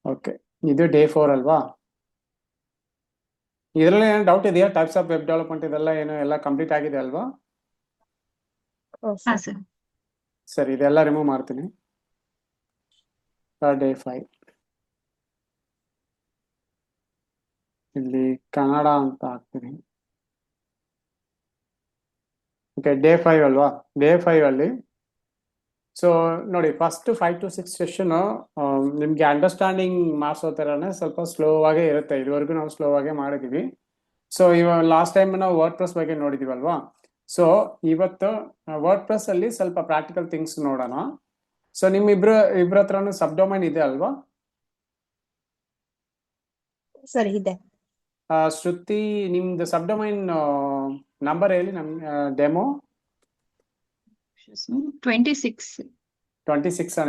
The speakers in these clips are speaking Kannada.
ಓಕೆ, ಇದು ಡೇ 4 ಅಲ್ವಾ? ಇದರಲ್ಲಿ ಏನು ಡೌಟ್ ಇದೆಯಾ? ಟೈಪ್ಸ್ ಆಫ್ ವೆಬ್ ಡೆವಲಪ್ಮೆಂಟ್ ಇದೆಲ್ಲ ಏನು ಎಲ್ಲ ಕಂಪ್ಲೀಟ್ ಆಗಿದೆ ಅಲ್ವಾ? ಹಾ ಸರ್. ಸರಿ, ಇದೆಲ್ಲ ರಿಮೂವ್ ಮಾಡ್ತೀನಿ. ಡೇ 5 ಇಲ್ಲಿ ಕನ್ನಡ ಅಂತ ಹಾಕ್ತೀನಿ. ಓಕೆ, ಡೇ 5 ಅಲ್ವಾ? ಡೇ 5 ಅಲ್ಲಿ ಸೊ ನೋಡಿ, ಫಸ್ಟ್ 5 to 6 ಸೆಷನ್ ನಿಮ್ಗೆ ಅಂಡರ್ಸ್ಟ್ಯಾಂಡಿಂಗ್ ಮಾಡಿಸೋ ಥರನೇ ಸ್ವಲ್ಪ ಸ್ಲೋ ಆಗೇ ಇರುತ್ತೆ. ಇದುವರೆಗೂ ನಾವು ಸ್ಲೋ ಆಗೇ ಮಾಡಿದೀವಿ. ಸೊ ಇವಾಗ ಲಾಸ್ಟ್ ಟೈಮ್ ನಾವು ವರ್ಡ್ ಪ್ರೆಸ್ ಬಗ್ಗೆ ನೋಡಿದೀವಲ್ವಾ? ಸೊ ಇವತ್ತು ವರ್ಡ್ ಪ್ರೆಸ್ ಅಲ್ಲಿ ಸ್ವಲ್ಪ ಪ್ರಾಕ್ಟಿಕಲ್ ಥಿಂಗ್ಸ್ ನೋಡೋಣ. ಸೊ ಇಬ್ರ ಹತ್ರನೂ ಸಬ್ ಡೊಮೈನ್ ಇದೆ ಅಲ್ವಾ? ಸರಿ ಇದೆ. ಶ್ರುತಿ, ನಿಮ್ದು ಸಬ್ ಡೊಮೈನ್ ನಂಬರ್ ಹೇಳಿ ನಮ್ಗೆ. ಡೆಮೋ 26. 26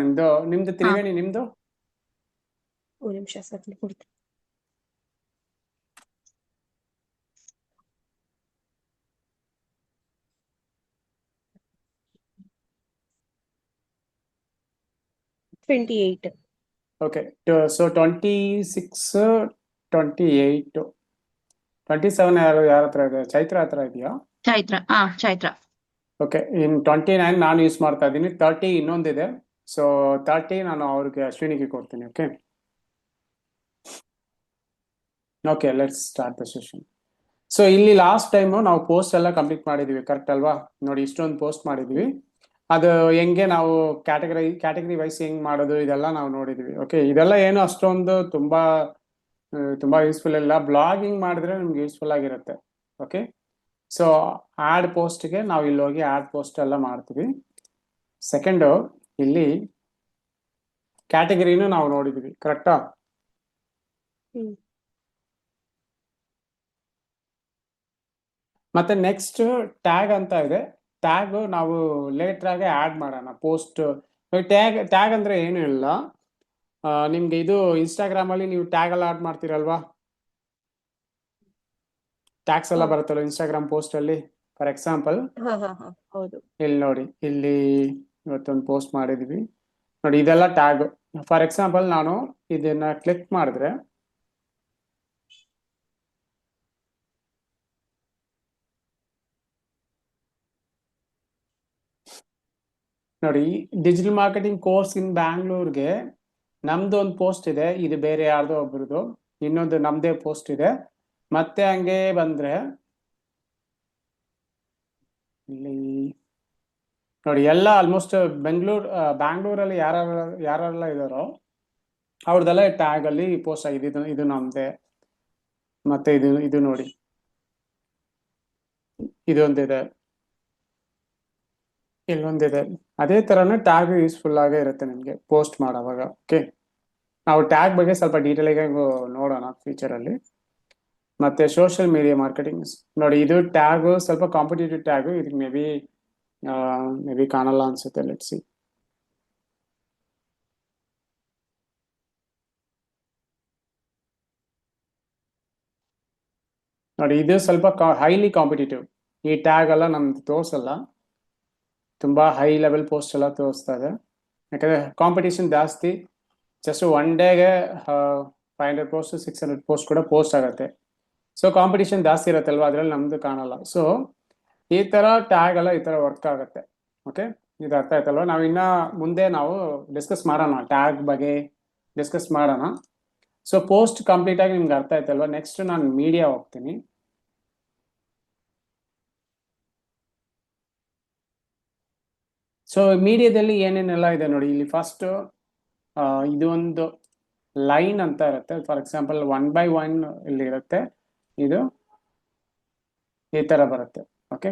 ನಿಮ್ದು ತ್ರಿವೇಣಿ, ನಿಮ್ದು ಒಂದು ನಿಮಿಷ ಸರ್ ಕೊಡ್ತೀನಿ. ಓಕೆ. ಸೊ 26, 28, 27 ಯಾರ ಹತ್ರ ಇದೆ? ಚೈತ್ರ ಹತ್ರ ಇದೆಯಾ? ಚೈತ್ರ. ಓಕೆ, ಇನ್ 29 ನಾನು ಯೂಸ್ ಮಾಡ್ತಾ ಇದ್ದೀನಿ. 30 ಇನ್ನೊಂದಿದೆ. ಸೊ 30 ನಾನು ಅವ್ರಿಗೆ ಅಶ್ವಿನಿಗೆ ಕೊಡ್ತೀನಿ. Okay okay, let's start the session. So ಇಲ್ಲಿ ಲಾಸ್ಟ್ ಟೈಮು ನಾವು ಪೋಸ್ಟ್ ಎಲ್ಲ ಕಂಪ್ಲೀಟ್ ಮಾಡಿದ್ವಿ, ಕರೆಕ್ಟ್ ಅಲ್ವಾ? ನೋಡಿ, ಇಷ್ಟೊಂದು ಪೋಸ್ಟ್ ಮಾಡಿದ್ವಿ. ಅದು ಹೆಂಗೆ ನಾವು ಕ್ಯಾಟಗರಿ ವೈಸ್ ಹೆಂಗ್ ಮಾಡೋದು ಇದೆಲ್ಲ ನಾವು ನೋಡಿದ್ವಿ. ಓಕೆ, ಇದೆಲ್ಲ ಏನು ಅಷ್ಟೊಂದು ತುಂಬಾ ಯೂಸ್ಫುಲ್ ಇಲ್ಲ. ಬ್ಲಾಗಿಂಗ್ ಮಾಡಿದ್ರೆ ನಿಮ್ಗೆ ಯೂಸ್ಫುಲ್ ಆಗಿರುತ್ತೆ. ಓಕೆ, ಸೊ ಆಡ್ ಪೋಸ್ಟ್ಗೆ ನಾವು ಇಲ್ಲಿ ಹೋಗಿ ಆಡ್ ಪೋಸ್ಟ್ ಎಲ್ಲ ಮಾಡ್ತೀವಿ. ಸೆಕೆಂಡು, ಇಲ್ಲಿ ಕ್ಯಾಟಗರಿನೂ ನಾವು ನೋಡಿದ್ವಿ, ಕರೆಕ್ಟಾ? ಮತ್ತೆ ನೆಕ್ಸ್ಟ್ ಟ್ಯಾಗ್ ಅಂತ ಇದೆ. ಟ್ಯಾಗ್ ನಾವು ಲೇಟರ್ ಆಗಿ ಆಡ್ ಮಾಡೋಣ. ಪೋಸ್ಟ್ ಟ್ಯಾಗ್ ಅಂದ್ರೆ ಏನು ಇಲ್ಲ, ನಿಮ್ಗೆ ಇದು ಇನ್ಸ್ಟಾಗ್ರಾಮ್ ಅಲ್ಲಿ ನೀವು ಟ್ಯಾಗ್ ಎಲ್ಲ ಆಡ್ ಮಾಡ್ತೀರಲ್ವಾ? ಟ್ಯಾಗ್ಸ್ ಎಲ್ಲ ಬರುತ್ತಲ್ಲ ಇನ್ಸ್ಟಾಗ್ರಾಮ್ ಪೋಸ್ಟ್ ಅಲ್ಲಿ. ಫಾರ್ ಎಕ್ಸಾಂಪಲ್ ಇಲ್ಲಿ ನೋಡಿ, ಇಲ್ಲಿ ಇವತ್ತೊಂದು ಪೋಸ್ಟ್ ಮಾಡಿದ್ವಿ ನೋಡಿ, ಇದೆಲ್ಲ ಟ್ಯಾಗ್. ಫಾರ್ ಎಕ್ಸಾಂಪಲ್ ನಾನು ಇದನ್ನ ಕ್ಲಿಕ್ ಮಾಡಿದ್ರೆ ನೋಡಿ, ಡಿಜಿಟಲ್ ಮಾರ್ಕೆಟಿಂಗ್ ಕೋರ್ಸ್ ಇನ್ ಬ್ಯಾಂಗ್ಳೂರ್ಗೆ ನಮ್ದು ಒಂದು ಪೋಸ್ಟ್ ಇದೆ. ಇದು ಬೇರೆ ಯಾರ್ದೋ ಒಬ್ರದ್ದು. ಇನ್ನೊಂದು ನಮ್ದೇ ಪೋಸ್ಟ್ ಇದೆ. ಮತ್ತೆ ಹಂಗೆ ಬಂದ್ರೆ ಇಲ್ಲಿ ನೋಡಿ, ಎಲ್ಲ ಆಲ್ಮೋಸ್ಟ್ ಬ್ಯಾಂಗ್ಳೂರಲ್ಲಿ ಯಾರೆಲ್ಲ ಇದಾರೋ ಅವ್ರದ್ದೆಲ್ಲ ಟ್ಯಾಗ್ ಅಲ್ಲಿ ಪೋಸ್ಟ್ ಆಗಿದೆ. ಇದು ನಮ್ದೇ. ಮತ್ತೆ ಇದು ನೋಡಿ, ಇದೊಂದಿದೆ, ಇಲ್ಲೊಂದಿದೆ. ಅದೇ ತರನೇ ಟ್ಯಾಗ್ ಯೂಸ್ಫುಲ್ ಆಗೇ ಇರುತ್ತೆ ನಿಮಗೆ ಪೋಸ್ಟ್ ಮಾಡೋವಾಗ. ಓಕೆ, ನಾವು ಟ್ಯಾಗ್ ಬಗ್ಗೆ ಸ್ವಲ್ಪ ಡೀಟೇಲ್ ಆಗಿ ನೋಡೋಣ ಫ್ಯೂಚರ್ ಅಲ್ಲಿ. ಮತ್ತೆ ಸೋಷಿಯಲ್ ಮೀಡಿಯಾ ಮಾರ್ಕೆಟಿಂಗ್ ನೋಡಿ, ಇದು ಟ್ಯಾಗ್ ಸ್ವಲ್ಪ ಕಾಂಪಿಟೇಟಿವ್ ಟ್ಯಾಗ್. ಇದಕ್ಕೆ ಮೇ ಬಿ ಕಾಣಲ್ಲ ಅನ್ಸುತ್ತೆ. Let's see. ನೋಡಿ, ಇದು ಸ್ವಲ್ಪ ಹೈಲಿ ಕಾಂಪಿಟೇಟಿವ್. ಈ ಟ್ಯಾಗ್ ಎಲ್ಲ ನಮ್ದು ತೋರಿಸಲ್ಲ. ತುಂಬಾ ಹೈ ಲೆವೆಲ್ ಪೋಸ್ಟ್ ಎಲ್ಲ ತೋರಿಸ್ತಾ ಇದೆ. ಯಾಕಂದ್ರೆ ಕಾಂಪಿಟೇಷನ್ ಜಾಸ್ತಿ. ಜಸ್ಟ್ ಒನ್ ಡೇಗೆ 500 ಪೋಸ್ಟ್ 600 ಪೋಸ್ಟ್ ಕೂಡ ಪೋಸ್ಟ್ ಆಗುತ್ತೆ. ಸೊ ಕಾಂಪಿಟೇಷನ್ ಜಾಸ್ತಿ ಇರುತ್ತಲ್ವಾ, ಅದ್ರಲ್ಲಿ ನಮ್ದು ಕಾಣಲ್ಲ. ಸೊ ಈ ತರ ಟ್ಯಾಗ್ ಎಲ್ಲ ಈ ತರ ವರ್ಕ್ ಆಗುತ್ತೆ. ಓಕೆ, ಇದು ಅರ್ಥ ಆಯ್ತಲ್ವಾ? ನಾವು ಇನ್ನ ಮುಂದೆ ನಾವು ಡಿಸ್ಕಸ್ ಮಾಡೋಣ, ಟ್ಯಾಗ್ ಬಗ್ಗೆ ಡಿಸ್ಕಸ್ ಮಾಡೋಣ. ಸೊ ಪೋಸ್ಟ್ ಕಂಪ್ಲೀಟ್ ಆಗಿ ನಿಮ್ಗೆ ಅರ್ಥ ಆಯ್ತಲ್ವಾ? ನೆಕ್ಸ್ಟ್ ನಾನು ಮೀಡಿಯಾ ಹೋಗ್ತೀನಿ. ಸೊ ಮೀಡಿಯಾದಲ್ಲಿ ಏನೇನೆಲ್ಲ ಇದೆ ನೋಡಿ. ಇಲ್ಲಿ ಫಸ್ಟ್ ಇದು ಒಂದು ಲೈನ್ ಅಂತ ಇರುತ್ತೆ. ಫಾರ್ ಎಕ್ಸಾಂಪಲ್ 1 by 1 ಇಲ್ಲಿ ಇರುತ್ತೆ. ಇದು ಈ ತರ ಬರುತ್ತೆ. ಓಕೆ,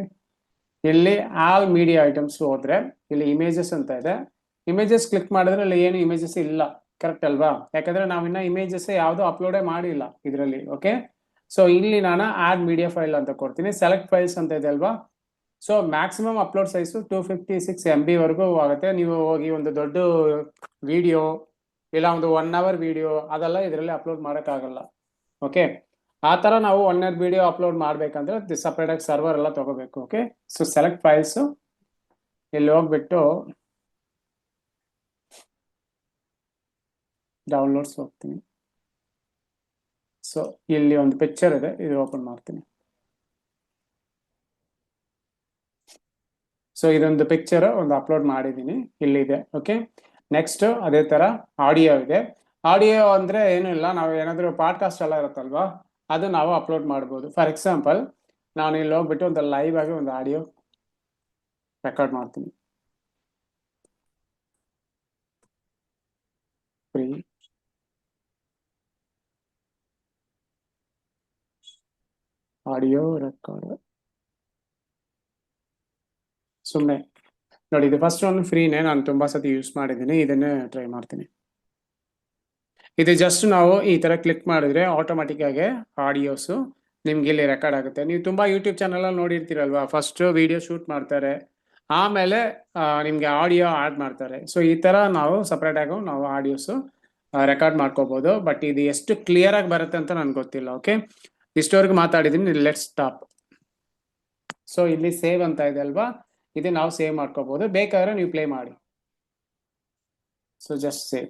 ಇಲ್ಲಿ ಆಲ್ ಮೀಡಿಯಾ ಐಟಮ್ಸ್ ಹೋದ್ರೆ ಇಲ್ಲಿ ಇಮೇಜಸ್ ಅಂತ ಇದೆ. ಇಮೇಜಸ್ ಕ್ಲಿಕ್ ಮಾಡಿದ್ರೆ ಅಲ್ಲಿ ಏನು ಇಮೇಜಸ್ ಇಲ್ಲ, ಕರೆಕ್ಟ್ ಅಲ್ವಾ? ಯಾಕಂದ್ರೆ ನಾವಿನ್ನ ಇಮೇಜಸ್ ಯಾವುದು ಅಪ್ಲೋಡೇ ಮಾಡಿಲ್ಲ ಇದರಲ್ಲಿ. ಓಕೆ, ಸೊ ಇಲ್ಲಿ ನಾನು ಆಡ್ ಮೀಡಿಯಾ ಫೈಲ್ ಅಂತ ಕೊಡ್ತೀನಿ. ಸೆಲೆಕ್ಟ್ ಫೈಲ್ಸ್ ಅಂತ ಇದೆ ಅಲ್ವಾ? So maximum upload size 256 MB ವರೆಗೂ ಆಗುತ್ತೆ. ನೀವು ಹೋಗಿ ಒಂದು ದೊಡ್ಡ ವಿಡಿಯೋ ಇಲ್ಲ ಒಂದು 1 hour ವಿಡಿಯೋ ಅದೆಲ್ಲ ಇದರಲ್ಲಿ ಅಪ್ಲೋಡ್ ಮಾಡೋಕ್ಕಾಗಲ್ಲ. ಓಕೆ, ಆ ಥರ ನಾವು 1 hour ವಿಡಿಯೋ ಅಪ್ಲೋಡ್ ಮಾಡಬೇಕಂದ್ರೆ ಸಪ್ರೇಟಾಗಿ ಸರ್ವರ್ ಎಲ್ಲ ತಗೋಬೇಕು. ಓಕೆ, ಸೊ ಸೆಲೆಕ್ಟ್ ಫೈಲ್ಸು ಇಲ್ಲಿ ಹೋಗ್ಬಿಟ್ಟು ಡೌನ್ಲೋಡ್ಸ್ ಹೋಗ್ತೀನಿ. ಸೊ ಇಲ್ಲಿ ಒಂದು ಪಿಕ್ಚರ್ ಇದೆ, ಇದು ಓಪನ್ ಮಾಡ್ತೀನಿ. ಸೊ ಇದೊಂದು ಪಿಕ್ಚರ್ ಒಂದು ಅಪ್ಲೋಡ್ ಮಾಡಿದ್ದೀನಿ, ಇಲ್ಲಿದೆ. ಓಕೆ, ನೆಕ್ಸ್ಟ್ ಅದೇ ತರ ಆಡಿಯೋ ಇದೆ. ಆಡಿಯೋ ಅಂದ್ರೆ ಏನು ಇಲ್ಲ, ನಾವು ಏನಾದರೂ ಪಾಡ್ಕಾಸ್ಟ್ ಎಲ್ಲ ಇರುತ್ತಲ್ವಾ, ಅದು ನಾವು ಅಪ್ಲೋಡ್ ಮಾಡ್ಬೋದು. ಫಾರ್ ಎಕ್ಸಾಂಪಲ್ ನಾನು ಇಲ್ಲಿ ಹೋಗ್ಬಿಟ್ಟು ಒಂದು ಲೈವ್ ಆಗಿ ಒಂದು ಆಡಿಯೋ ರೆಕಾರ್ಡ್ ಮಾಡ್ತೀನಿ. ಫ್ರೀ ಆಡಿಯೋ ರೆಕಾರ್ಡ್ ಸುಮ್ಮನೆ ನೋಡಿ, ಇದು ಫಸ್ಟ್ ಒಂದು ಫ್ರೀನೇ, ನಾನು ತುಂಬಾ ಸತಿ ಯೂಸ್ ಮಾಡಿದ್ದೀನಿ, ಇದನ್ನೇ ಟ್ರೈ ಮಾಡ್ತೀನಿ. ಇದು ಜಸ್ಟ್ ನಾವು ಈ ತರ ಕ್ಲಿಕ್ ಮಾಡಿದ್ರೆ ಆಟೋಮೆಟಿಕ್ ಆಗಿ ಆಡಿಯೋಸ್ ನಿಮ್ಗೆ ಇಲ್ಲಿ ರೆಕಾರ್ಡ್ ಆಗುತ್ತೆ. ನೀವು ತುಂಬಾ ಯೂಟ್ಯೂಬ್ ಚಾನಲ್ ಅಲ್ಲಿ ನೋಡಿರ್ತೀರಲ್ವಾ, ಫಸ್ಟ್ ವಿಡಿಯೋ ಶೂಟ್ ಮಾಡ್ತಾರೆ, ಆಮೇಲೆ ನಿಮ್ಗೆ ಆಡಿಯೋ ಆಡ್ ಮಾಡ್ತಾರೆ. ಸೊ ಈ ತರ ನಾವು ಸಪ್ರೇಟ್ ಆಗಿ ನಾವು ಆಡಿಯೋಸ್ ರೆಕಾರ್ಡ್ ಮಾಡ್ಕೋಬಹುದು. ಬಟ್ ಇದು ಎಷ್ಟು ಕ್ಲಿಯರ್ ಆಗಿ ಬರುತ್ತೆ ಅಂತ ನನ್ಗೆ ಗೊತ್ತಿಲ್ಲ. ಓಕೆ, ಇಷ್ಟವರೆಗೂ ಮಾತಾಡಿದೀನಿ, ಲೆಟ್ ಸ್ಟಾಪ್. ಸೊ ಇಲ್ಲಿ ಸೇವ್ ಅಂತ ಇದೆ ಅಲ್ವಾ, ಇದು ನಾವು ಸೇವ್ ಮಾಡ್ಕೋಬಹುದು, ಬೇಕಾದ್ರೆ ನೀವು ಪ್ಲೇ ಮಾಡಿ. So just save.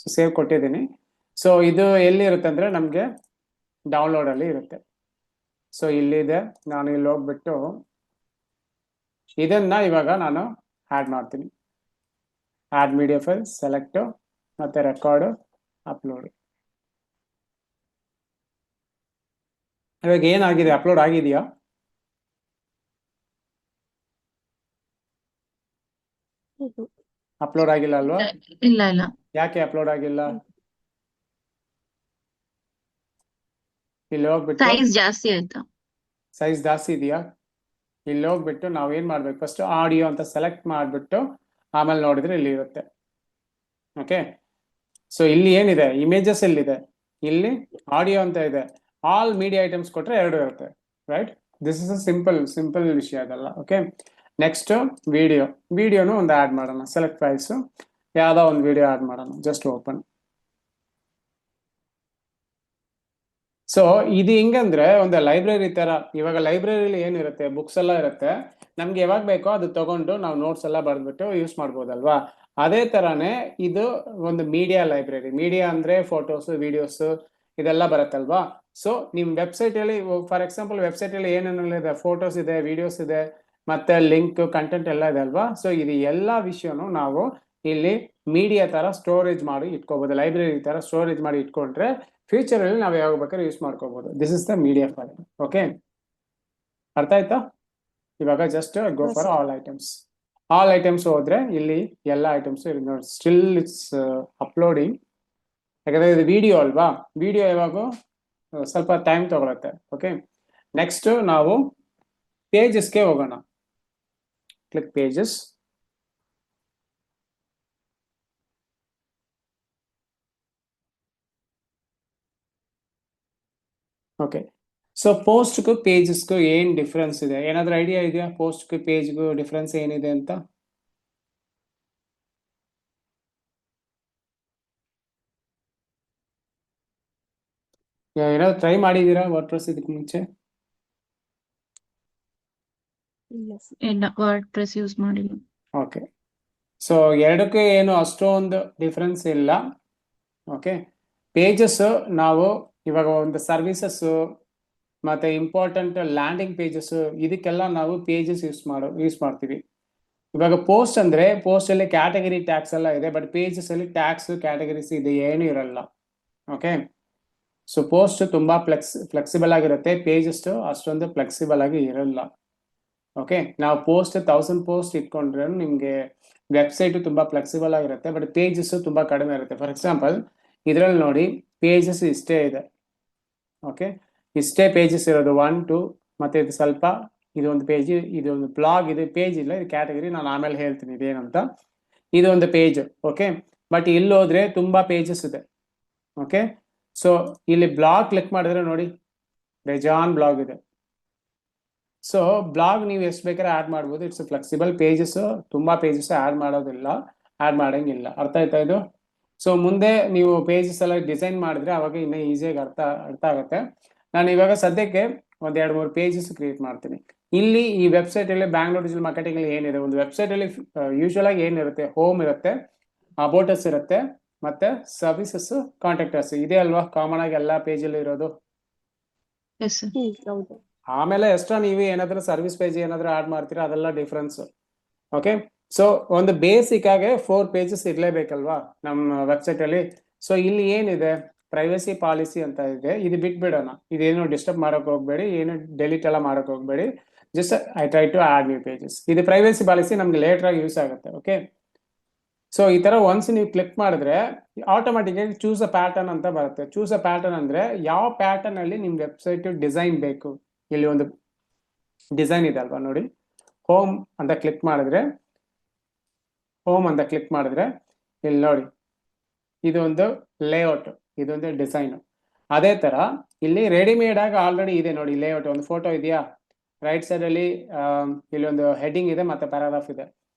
So save ಕೊಟ್ಟಿದ್ದೀನಿ. ಸೊ ಇದು ಎಲ್ಲಿರುತ್ತೆ ಅಂದ್ರೆ ನಮಗೆ ಡೌನ್ಲೋಡ್ ಅಲ್ಲಿ ಇರುತ್ತೆ. ಸೊ ಇಲ್ಲಿದೆ, ನಾನು ಇಲ್ಲಿ ಹೋಗ್ಬಿಟ್ಟು ಇದನ್ನ ಇವಾಗ ನಾನು ಆಡ್ ಮಾಡ್ತೀನಿ. ಆಡ್ ಮೀಡಿಯಾ ಫೈಲ್, ಸೆಲೆಕ್ಟ್, ಮತ್ತೆ ರೆಕಾರ್ಡ್, ಅಪ್ಲೋಡ್. ಇವಾಗ ಏನಾಗಿದೆ, ಅಪ್ಲೋಡ್ ಆಗಿದೆಯಾ? ಅಪ್ಲೋಡ್ ಆಗಿಲ್ಲ ಅಲ್ವಾ? ಇಲ್ಲ ಇಲ್ಲ. ಯಾಕೆ ಅಪ್ಲೋಡ್ ಆಗಿಲ್ಲ? ಇಲ್ಲಿ ಹೋಗ್ಬಿಟ್ಟು ಸೈಜ್ ಜಾಸ್ತಿ ಆಯ್ತಾ? ಸೈಜ್ ಜಾಸ್ತಿ ಇದೆಯಾ? ಇಲ್ಲಿ ಹೋಗ್ಬಿಟ್ಟು ನಾವು ಏನ್ ಮಾಡ್ಬೇಕು, ಫಸ್ಟ್ ಆಡಿಯೋ ಅಂತ ಸೆಲೆಕ್ಟ್ ಮಾಡ್ಬಿಟ್ಟು ಆಮೇಲೆ ನೋಡಿದ್ರೆ ಇಲ್ಲಿ ಇರುತ್ತೆ. ಓಕೆ, ಸೊ ಇಲ್ಲಿ ಏನಿದೆ, ಇಮೇಜಸ್ ಎಲ್ಲಿದೆ, ಇಲ್ಲಿ ಆಡಿಯೋ ಅಂತ ಇದೆ. ಆಲ್ ಮೀಡಿಯಾ ಐಟಮ್ಸ್ ಕೊಟ್ರೆ 2 ಇರುತ್ತೆ, right? This is a simple ವಿಷಯ ಅದಲ್ಲ. ಓಕೆ, ನೆಕ್ಸ್ಟ್ ವಿಡಿಯೋನು ಒಂದು ಆಡ್ ಮಾಡೋಣ. ಸೆಲೆಕ್ಟ್ ಫೈಲ್ಸ್, ಯಾವ್ದೋ ಒಂದು ವಿಡಿಯೋ ಆಡ್ ಮಾಡೋಣ. Just open. ಸೊ ಇದು ಹೆಂಗಂದ್ರೆ ಒಂದು ಲೈಬ್ರರಿ ತರ. ಇವಾಗ ಲೈಬ್ರರಿಲಿ ಏನಿರುತ್ತೆ, ಬುಕ್ಸ್ ಎಲ್ಲ ಇರುತ್ತೆ, ನಮ್ಗೆ ಯಾವಾಗ ಬೇಕೋ ಅದು ತಗೊಂಡು ನಾವು ನೋಟ್ಸ್ ಎಲ್ಲ ಬರೆದ್ಬಿಟ್ಟು ಯೂಸ್ ಮಾಡ್ಬೋದಲ್ವಾ. ಅದೇ ತರಾನೇ ಇದು ಒಂದು ಮೀಡಿಯಾ ಲೈಬ್ರರಿ. ಮೀಡಿಯಾ ಅಂದ್ರೆ ಫೋಟೋಸ್, ವಿಡಿಯೋಸ್ ಇದೆಲ್ಲ ಬರುತ್ತಲ್ವಾ. ಸೊ ನಿಮ್ ವೆಬ್ಸೈಟ್ ಅಲ್ಲಿ, ಫಾರ್ ಎಕ್ಸಾಂಪಲ್ ವೆಬ್ಸೈಟ್ ಅಲ್ಲಿ ಏನೇನೆಲ್ಲ ಇದೆ, ಫೋಟೋಸ್ ಇದೆ, ವಿಡಿಯೋಸ್ ಇದೆ, ಮತ್ತೆ ಲಿಂಕ್, ಕಂಟೆಂಟ್ ಎಲ್ಲ ಇದೆ ಅಲ್ವಾ. ಸೊ ಇದು ಎಲ್ಲಾ ವಿಷಯನು ನಾವು ಇಲ್ಲಿ ಮೀಡಿಯಾ ತರ ಸ್ಟೋರೇಜ್ ಮಾಡಿ ಇಟ್ಕೋಬಹುದು. ಲೈಬ್ರರಿ ತರ ಸ್ಟೋರೇಜ್ ಮಾಡಿ ಇಟ್ಕೊಂಡ್ರೆ ಫ್ಯೂಚರ್ ಅಲ್ಲಿ ನಾವು ಯಾವಾಗ ಬೇಕಾದ್ರೆ ಯೂಸ್ ಮಾಡ್ಕೋಬಹುದು. This is the media file. Okay, ಅರ್ಥ ಆಯ್ತಾ? ಇವಾಗ just go for all items. All items ಹೋದ್ರೆ ಇಲ್ಲಿ ಎಲ್ಲ ಐಟಮ್ಸ್ ನೋಡಿ. ಸ್ಟಿಲ್ ಇಟ್ಸ್ ಅಪ್ಲೋಡಿಂಗ್, ಯಾಕಂದ್ರೆ ಇದು ವಿಡಿಯೋ ಅಲ್ವಾ. ವಿಡಿಯೋ ಯಾವಾಗ ಸ್ವಲ್ಪ ಟೈಮ್ ತಗೊಳುತ್ತೆ. ಓಕೆ, ನೆಕ್ಸ್ಟ್ ನಾವು ಪೇಜಸ್ಗೆ ಹೋಗೋಣ. Click pages. ಓಕೆ, ಸೊ ಪೋಸ್ಟ್ಗೂ ಪೇಜಸ್ಗೂ ಏನ್ ಡಿಫ್ರೆನ್ಸ್ ಇದೆ? ಏನಾದ್ರೂ ಐಡಿಯಾ ಇದೆಯಾ ಪೋಸ್ಟ್ಗೂ ಪೇಜ್ಗೂ ಡಿಫ್ರೆನ್ಸ್ ಏನಿದೆ ಅಂತ? ಏನಾದ್ರು ಟ್ರೈ ಮಾಡಿದೀರಾ ವರ್ಡ್ಪ್ರೆಸ್ ಇದಕ್ಕೆ ಮುಂಚೆ? ಇಲ್ಲ, ವರ್ಡ್ ಪ್ರೆಸ್ ಯೂಸ್ ಮಾಡಿಲ್ಲ. ಓಕೆ, ಸೊ ಎರಡಕ್ಕೂ ಏನು ಅಷ್ಟೊಂದು ಡಿಫ್ರೆನ್ಸ್ ಇಲ್ಲ. ಓಕೆ, ಪೇಜಸ್ ನಾವು ಇವಾಗ ಒಂದು ಸರ್ವಿಸಸ್ ಮತ್ತೆ ಇಂಪಾರ್ಟೆಂಟ್ ಲ್ಯಾಂಡಿಂಗ್ ಪೇಜಸ್, ಇದಕ್ಕೆಲ್ಲ ನಾವು ಪೇಜಸ್ ಯೂಸ್ ಮಾಡ್ತೀವಿ. ಇವಾಗ ಪೋಸ್ಟ್ ಅಂದ್ರೆ ಪೋಸ್ಟ್ ಅಲ್ಲಿ ಕ್ಯಾಟಗರಿ ಟ್ಯಾಗ್ಸ್ ಎಲ್ಲ ಇದೆ, ಬಟ್ ಪೇಜಸ್ ಅಲ್ಲಿ ಟ್ಯಾಗ್ಸ್, ಕ್ಯಾಟಗರೀಸ್ ಇದೆ ಏನು ಇರಲ್ಲ. ಓಕೆ, ಸೊ ಪೋಸ್ಟ್ ತುಂಬಾ ಫ್ಲೆಕ್ಸಿಬಲ್ ಆಗಿರುತ್ತೆ, ಪೇಜಸ್ ಅಷ್ಟೊಂದು ಫ್ಲೆಕ್ಸಿಬಲ್ ಆಗಿ ಇರಲ್ಲ. ಓಕೆ, ನಾವು ಪೋಸ್ಟ್ 1000 ಪೋಸ್ಟ್ ಇಟ್ಕೊಂಡ್ರೆ ನಿಮ್ಗೆ ವೆಬ್ಸೈಟ್ ತುಂಬಾ ಫ್ಲೆಕ್ಸಿಬಲ್ ಆಗಿರುತ್ತೆ, ಬಟ್ ಪೇಜಸ್ ತುಂಬಾ ಕಡಿಮೆ ಇರುತ್ತೆ. ಫಾರ್ ಎಕ್ಸಾಂಪಲ್ ಇದ್ರಲ್ಲಿ ನೋಡಿ, ಪೇಜಸ್ ಇಷ್ಟೇ ಇದೆ. ಓಕೆ, ಇಷ್ಟೇ ಪೇಜಸ್ ಇರೋದು 1 2, ಮತ್ತೆ ಇದು ಸ್ವಲ್ಪ, ಇದೊಂದು ಪೇಜ್, ಇದೊಂದು ಬ್ಲಾಗ್, ಇದು ಪೇಜ್ ಇಲ್ಲ, ಇದು ಕ್ಯಾಟಗರಿ, ನಾನು ಆಮೇಲೆ ಹೇಳ್ತೀನಿ ಇದೇನಂತ. ಇದೊಂದು ಪೇಜ್. ಓಕೆ, ಬಟ್ ಇಲ್ಲಿ ಹೋದ್ರೆ ತುಂಬಾ ಪೇಜಸ್ ಇದೆ. ಓಕೆ, ಸೊ ಇಲ್ಲಿ ಬ್ಲಾಗ್ ಕ್ಲಿಕ್ ಮಾಡಿದ್ರೆ ನೋಡಿ, ಬೇಜಾನ್ ಬ್ಲಾಗ್ ಇದೆ. ಸೊ ಬ್ಲಾಗ್ ನೀವು ಎಷ್ಟು ಬೇಕಾದ್ರೆ ಆಡ್ ಮಾಡ್ಬೋದು, ಇಟ್ಸ್ ಫ್ಲೆಕ್ಸಿಬಲ್. ಪೇಜಸ್ ತುಂಬಾ ಪೇಜಸ್ ಆಡ್ ಮಾಡಂಗಿಲ್ಲ. ಅರ್ಥ ಆಯ್ತಾ ಇದು? ಸೊ ಮುಂದೆ ನೀವು ಪೇಜಸ್ ಎಲ್ಲ ಡಿಸೈನ್ ಮಾಡಿದ್ರೆ ಅವಾಗ ಇನ್ನೂ ಈಸಿಯಾಗಿ ಅರ್ಥ ಆಗುತ್ತೆ. ನಾನು ಇವಾಗ ಸದ್ಯಕ್ಕೆ ಒಂದ್ 2-3 ಪೇಜಸ್ ಕ್ರಿಯೇಟ್ ಮಾಡ್ತೀನಿ. ಇಲ್ಲಿ ಈ ವೆಬ್ಸೈಟ್ ಅಲ್ಲಿ ಬ್ಯಾಂಗ್ಳೂರ್ ಡಿಜಿಟಲ್ ಮಾರ್ಕೆಟಿಂಗ್ ಅಲ್ಲಿ ಏನಿದೆ, ಒಂದು ವೆಬ್ಸೈಟ್ ಅಲ್ಲಿ ಯೂಶುವಲ್ ಆಗಿ ಏನಿರುತ್ತೆ, ಹೋಮ್ ಇರುತ್ತೆ, ಅಬೌಟ್ ಅಸ್ ಇರುತ್ತೆ, ಮತ್ತೆ ಸರ್ವಿಸಸ್ ಕಾಂಟ್ಯಾಕ್ಟರ್ಸ್ ಇದೆ ಅಲ್ವಾ ಕಾಮನ್ ಆಗಿ ಎಲ್ಲಾ ಪೇಜಲ್ಲಿ ಇರೋದು. Yes sir. ಹೌದು. ಆಮೇಲೆ ಎಕ್ಸ್ಟ್ರಾ ನೀವು ಏನಾದ್ರೂ ಸರ್ವಿಸ್ ಪೇಜ್ ಏನಾದ್ರೂ ಆಡ್ ಮಾಡ್ತೀರಾ ಅದೆಲ್ಲ ಡಿಫ್ರೆನ್ಸ್. ಓಕೆ, ಸೊ ಒಂದು ಬೇಸಿಕ್ ಆಗಿ 4 ಪೇಜಸ್ ಇರ್ಲೇಬೇಕಲ್ವಾ ನಮ್ಮ ವೆಬ್ಸೈಟ್ ಅಲ್ಲಿ. ಸೊ ಇಲ್ಲಿ ಏನಿದೆ ಪ್ರೈವಸಿ ಪಾಲಿಸಿ ಅಂತ ಇದೆ, ಇದು ಬಿಟ್ಬಿಡೋಣ, ಇದೇನು ಡಿಸ್ಟರ್ಬ್ ಮಾಡಕ್ ಹೋಗ್ಬೇಡಿ, ಏನು ಡೆಲೀಟ್ ಎಲ್ಲ ಮಾಡಕ್ ಹೋಗ್ಬೇಡಿ. Just I try to add new pages. ಇದು ಪ್ರೈವಸಿ ಪಾಲಿಸಿ ನಮ್ಗೆ ಲೇಟರ್ ಆಗಿ ಯೂಸ್ ಆಗುತ್ತೆ. ಓಕೆ, ಸೊ ಈ ತರ ಒನ್ಸ್ ನೀವು ಕ್ಲಿಕ್ ಮಾಡಿದ್ರೆ ಆಟೋಮೆಟಿಕ್ ಆಗಿ ಚೂಸ್ ಅ ಪ್ಯಾಟರ್ನ್ ಅಂತ ಬರುತ್ತೆ. ಚೂಸ್ ಅ ಪ್ಯಾಟರ್ನ್ ಅಂದ್ರೆ ಯಾವ ಪ್ಯಾಟರ್ನ್ ಅಲ್ಲಿ ನಿಮ್ ವೆಬ್ಸೈಟ್ ಡಿಸೈನ್ ಬೇಕು. ಇಲ್ಲಿ ಒಂದು ಡಿಸೈನ್ ಇದೆ ಅಲ್ವಾ ನೋಡಿ, ಹೋಮ್ ಅಂತ ಕ್ಲಿಕ್ ಮಾಡಿದ್ರೆ ಇಲ್ಲಿ ನೋಡಿ ಇದೊಂದು ಲೇಔಟ್, ಇದೊಂದು ಡಿಸೈನ್. ಅದೇ ತರ ಇಲ್ಲಿ ರೆಡಿಮೇಡ್ ಆಗಿ ಆಲ್ರೆಡಿ ಇದೆ ನೋಡಿ ಲೇಔಟ್. ಒಂದು ಫೋಟೋ ಇದೆಯಾ, ರೈಟ್ ಸೈಡ್ ಅಲ್ಲಿ ಇಲ್ಲಿ ಒಂದು ಹೆಡ್ಡಿಂಗ್ ಇದೆ ಮತ್ತೆ ಪ್ಯಾರಾಗ್ರಾಫ್ ಇದೆ.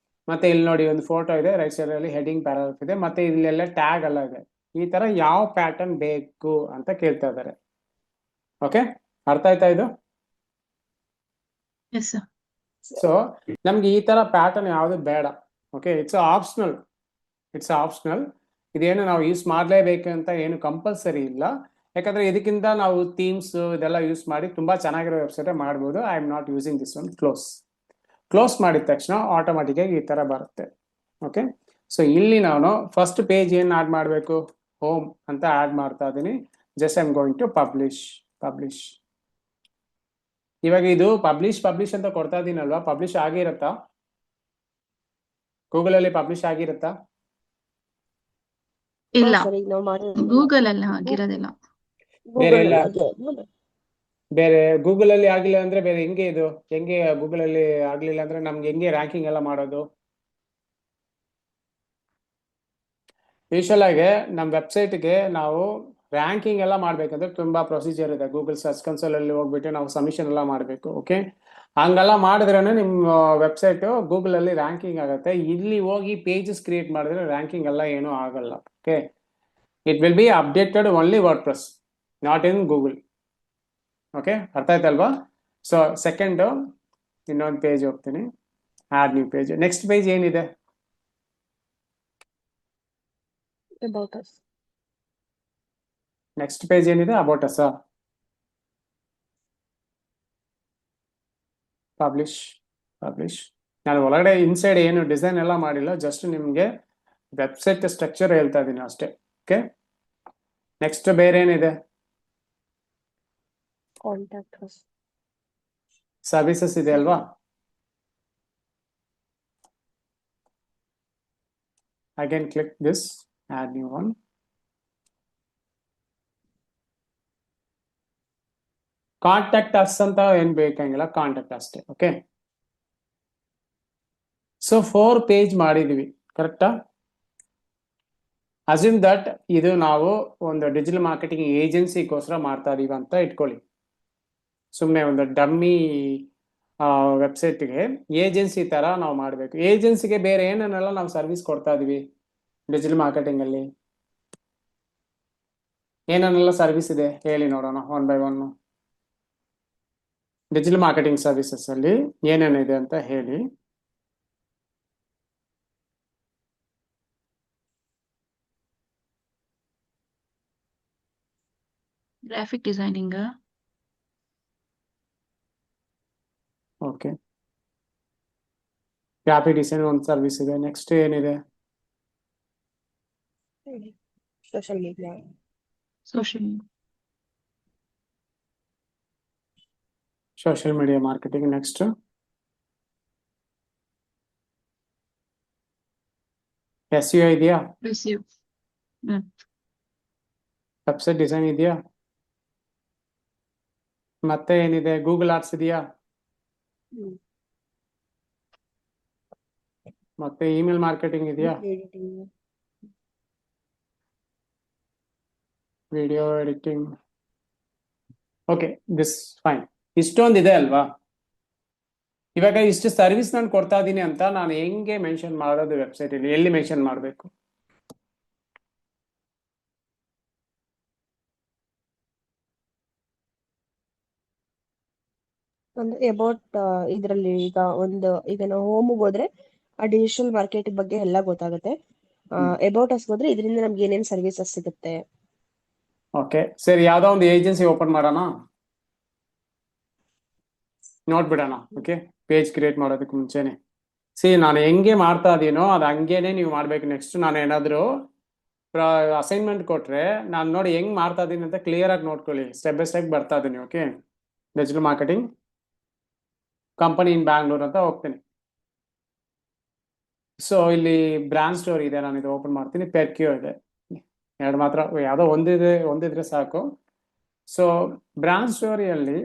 ಮತ್ತೆ ಇಲ್ಲಿ ನೋಡಿ ಒಂದು ಫೋಟೋ ಇದೆ, ರೈಟ್ ಸೈಡ್ ಅಲ್ಲಿ ಹೆಡ್ಡಿಂಗ್ ಪ್ಯಾರಾಗ್ರಾಫ್ ಇದೆ, ಮತ್ತೆ ಇಲ್ಲೆಲ್ಲ ಟ್ಯಾಗ್ ಎಲ್ಲ ಇದೆ. ಈ ತರ ಯಾವ ಪ್ಯಾಟರ್ನ್ ಬೇಕು ಅಂತ ಕೇಳ್ತಾ ಇದ್ದಾರೆ. ಓಕೆ, ಅರ್ಥ ಆಯ್ತಾ ಇದು? Yes sir. ಸೊ ನಮ್ಗೆ ಈ ತರ ಪ್ಯಾಟರ್ನ್ ಯಾವುದು ಬೇಡ. Okay, it's optional. ಇದೇನು ನಾವು ಯೂಸ್ ಮಾಡಲೇಬೇಕು ಅಂತ ಏನು ಕಂಪಲ್ಸರಿ ಇಲ್ಲ. ಯಾಕಂದ್ರೆ ಇದಕ್ಕಿಂತ ನಾವು ಥೀಮ್ಸ್ ಇದೆಲ್ಲ ಯೂಸ್ ಮಾಡಿ ತುಂಬಾ ಚೆನ್ನಾಗಿರೋ ವೆಬ್ಸೈಟ್ ಮಾಡ್ಬೋದು. I am not using this one. Close ಮಾಡಿದ ತಕ್ಷಣ ಆಟೋಮೆಟಿಕ್ ಆಗಿ ಈ ತರ ಬರುತ್ತೆ. ಓಕೆ, ಸೊ ಇಲ್ಲಿ ನಾನು ಫಸ್ಟ್ ಪೇಜ್ ಏನ್ ಆಡ್ ಮಾಡಬೇಕು, ಹೋಮ್ ಅಂತ ಆಡ್ ಮಾಡ್ತಾ ಇದ್ದೀನಿ. Just I am going to publish. ಇವಾಗ ಇದು ಪಬ್ಲಿಷ್ ಅಂತ ಕೊಡ್ತಾ ಇದೀನಲ್ವಾ, ಪಬ್ಲಿಷ್ ಆಗಿರುತ್ತಾ? ಗೂಗಲ್ ಅಲ್ಲಿ ಪಬ್ಲಿಷ್ ಆಗಿರುತ್ತಾ? ಇಲ್ಲ, ಸರಿ, ನಾವು ಮಾಡಿರೋದು ಗೂಗಲ್ ಅಲ್ಲಿ ಆಗಿರೋದಿಲ್ಲ. ಬೇರೆ Google ಎಲ್ಲ ಅಲ್ಲಿ ಬೇರೆ ಗೂಗಲ್ ಅಲ್ಲಿ ಆಗಿಲ್ಲ ಅಂದ್ರೆ ಬೇರೆ ಹೆಂಗೆ ಗೂಗಲ್ ಅಲ್ಲಿ ಆಗ್ಲಿಲ್ಲ ಅಂದ್ರೆ ನಮ್ಗೆ ಹೆಂಗೆ ರ್ಯಾಂಕಿಂಗ್ ಎಲ್ಲ ಮಾಡೋದು? ಯೂಶಲ್ ಆಗಿ ನಮ್ಮ ವೆಬ್ಸೈಟ್ಗೆ ನಾವು ರ್ಯಾಂಕಿಂಗ್ ಎಲ್ಲ ಮಾಡ್ಬೇಕಂದ್ರೆ ತುಂಬಾ ಪ್ರೊಸೀಜರ್ ಇದೆ. ಗೂಗಲ್ ಸರ್ಚ್ ಕನ್ಸೋಲ್ ಅಲ್ಲಿ ಹೋಗ್ಬಿಟ್ಟು ನಾವು ಸಬ್ಮಿಷನ್ ಎಲ್ಲ ಮಾಡಬೇಕು. ಓಕೆ, ಹಂಗೆಲ್ಲ ಮಾಡಿದ್ರೇನೆ ನಿಮ್ಮ ವೆಬ್ಸೈಟ್ ಗೂಗಲ್ ಅಲ್ಲಿ ರ್ಯಾಂಕಿಂಗ್ ಆಗುತ್ತೆ. ಇಲ್ಲಿ ಹೋಗಿ ಪೇಜಸ್ ಕ್ರಿಯೇಟ್ ಮಾಡಿದ್ರೆ ರ್ಯಾಂಕಿಂಗ್ ಎಲ್ಲ ಏನೂ ಆಗಲ್ಲ. Okay, it will be updated only WordPress, not in Google. Okay, ಅರ್ಥ ಆಯ್ತಲ್ವಾ? ಸೊ ಸೆಕೆಂಡ್ ಇನ್ನೊಂದು ಪೇಜ್ ಹೋಗ್ತೀನಿ, add new page. Next page ಏನಿದೆ? about us. ನೆಕ್ಸ್ಟ್ ಪೇಜ್ ಏನಿದೆ? About us. ಪಬ್ಲಿಷ್. ನಾನು ಒಳಗಡೆ ಇನ್ಸೈಡ್ ಏನು ಡಿಸೈನ್ ಎಲ್ಲ ಮಾಡಿಲ್ಲ, ಜಸ್ಟ್ ನಿಮಗೆ ವೆಬ್ಸೈಟ್ ಸ್ಟ್ರಕ್ಚರ್ ಹೇಳ್ತಾ ಇದ್ದೀನಿ ಅಷ್ಟೇ. ಓಕೆ, ನೆಕ್ಸ್ಟ್ ಬೇರೆ ಏನಿದೆ? Contact us. ಸರ್ವಿಸಸ್ ಇದೆ ಅಲ್ವಾ? Again click this, add new one. Contact us ಅಂತ ಏನ್ ಬೇಕಂಗಿಲ್ಲ, ಕಾಂಟ್ಯಾಕ್ಟ್ ಅಷ್ಟೇ. ಓಕೆ, ಸೊ 4 ಪೇಜ್ ಮಾಡಿದೀವಿ, ಕರೆಕ್ಟಾ? ಅಸ್ಯೂಮ್ ದಟ್ ಇದು ನಾವು ಒಂದು ಡಿಜಿಟಲ್ ಮಾರ್ಕೆಟಿಂಗ್ ಏಜೆನ್ಸಿಗೋಸ್ಕರ ಮಾಡ್ತಾ ಇದೀವಿ ಅಂತ ಇಟ್ಕೊಳ್ಳಿ. ಸುಮ್ಮನೆ ಒಂದು ಡಮ್ಮಿ ವೆಬ್ಸೈಟ್ಗೆ ಏಜೆನ್ಸಿ ತರ ನಾವು ಮಾಡಬೇಕು. ಏಜೆನ್ಸಿಗೆ ಬೇರೆ ಏನನ್ನೆಲ್ಲ ನಾವು ಸರ್ವಿಸ್ ಕೊಡ್ತಾ ಇದೀವಿ ಡಿಜಿಟಲ್ ಮಾರ್ಕೆಟಿಂಗ್ ಅಲ್ಲಿ? ಏನನ್ನೆಲ್ಲ ಸರ್ವಿಸ್ ಇದೆ ಹೇಳಿ ನೋಡೋಣ, 1 by 1. ಡಿಜಿಟಲ್ ಮಾರ್ಕೆಟಿಂಗ್ ಸರ್ವಿಸಸ್ ಅಲ್ಲಿ ಏನೇನಿದೆ ಅಂತ ಹೇಳಿ. Graphic designing. Okay, graphic design ಒಂದು ಸರ್ವಿಸ್ ಇದೆ. ನೆಕ್ಸ್ಟ್ ಏನಿದೆ? Social media. Social media marketing. Next SEO ಇದೆಯಾ? ರಿಸೀವ್. ವೆಬ್ಸೈಟ್ ಡಿಸೈನ್ ಇದೆಯಾ? ಮತ್ತೆ ಏನಿದೆ? ಗೂಗಲ್ ಆಡ್ಸ್ ಇದೆಯಾ? ಮತ್ತೆ ಇಮೇಲ್ ಮಾರ್ಕೆಟಿಂಗ್ ಇದೆಯಾ? Editing. Video editing. Okay, this fine. ಇಷ್ಟೊಂದಿದೆ ಅಲ್ವಾ? ಇವಾಗ ಇಷ್ಟು ಸರ್ವಿಸ್ ನಾನು ಕೊಡ್ತಾ ಇದ್ದೀನಿ ಅಂತ ನಾನು ಹೆಂಗೆ ಮೆನ್ಷನ್ ಮಾಡೋದು ವೆಬ್ಸೈಟ್ ಅಲ್ಲಿ? ಎಲ್ಲಿ ಮೆನ್ಷನ್ ಮಾಡಬೇಕು? ಅಂದ್ರೆ ಅಬೌಟ್ ಇದರಲ್ಲಿ ಈಗ ನಾವು ಹೋಮ್ ಹೋದ್ರೆ ಆ ಡಿಜಿಟಲ್ ಮಾರ್ಕೆಟಿಂಗ್ ಬಗ್ಗೆ ಎಲ್ಲ ಗೊತ್ತಾಗುತ್ತೆ. ಅಬೌಟ್ ಅಸ್ ಹೋದ್ರೆ ಇದರಿಂದ ನಮ್ಗೆ ಏನೇನ್ ಸರ್ವಿಸಸ್ ಸಿಗುತ್ತೆ. ಓಕೆ ಸರಿ, ಯಾವ್ದೋ ಒಂದು ಏಜೆನ್ಸಿ ಓಪನ್ ಮಾಡೋಣ, ನೋಡ್ಬಿಡೋಣ. ಓಕೆ, ಪೇಜ್ ಕ್ರಿಯೇಟ್ ಮಾಡೋದಕ್ಕೆ ಮುಂಚೆನೆ ನಾನು ಹೆಂಗೆ ಮಾಡ್ತಾ ಇದೀನೋ ಅದು ಹಂಗೇನೆ ನೀವು ಮಾಡ್ಬೇಕು. ನೆಕ್ಸ್ಟ್ ನಾನು ಏನಾದ್ರು ಅಸೈನ್ಮೆಂಟ್ ಕೊಟ್ರೆ ನಾನು ನೋಡಿ ಹೆಂಗ್ ಮಾಡ್ತಾ ಇದೀನಿ ಅಂತ ಕ್ಲಿಯರ್ ಆಗಿ ನೋಡ್ಕೊಳ್ಳಿ. ಸ್ಟೆಪ್ ಬೈ ಸ್ಟೆಪ್ ಬರ್ತಾ ಇದೀನಿ. ಓಕೆ, ಡಿಜಿಟಲ್ ಮಾರ್ಕೆಟಿಂಗ್ ಕಂಪನಿ ಇನ್ ಬ್ಯಾಂಗ್ಳೂರ್ ಅಂತ ಹೋಗ್ತೀನಿ. ಸೊ ಇಲ್ಲಿ ಬ್ರಾಂಡ್ ಸ್ಟೋರ್ ಇದೆ, ನಾನು ಇದು ಓಪನ್ ಮಾಡ್ತೀನಿ. ಪೆರ್ಕ್ಯೂ ಇದೆ, ಎರಡು ಮಾತ್ರ, ಯಾವುದೋ ಒಂದಿದ್ರೆ ಸಾಕು. ಸೊ ಬ್ರಾಂಡ್ ಸ್ಟೋರಿಯಲ್ಲಿ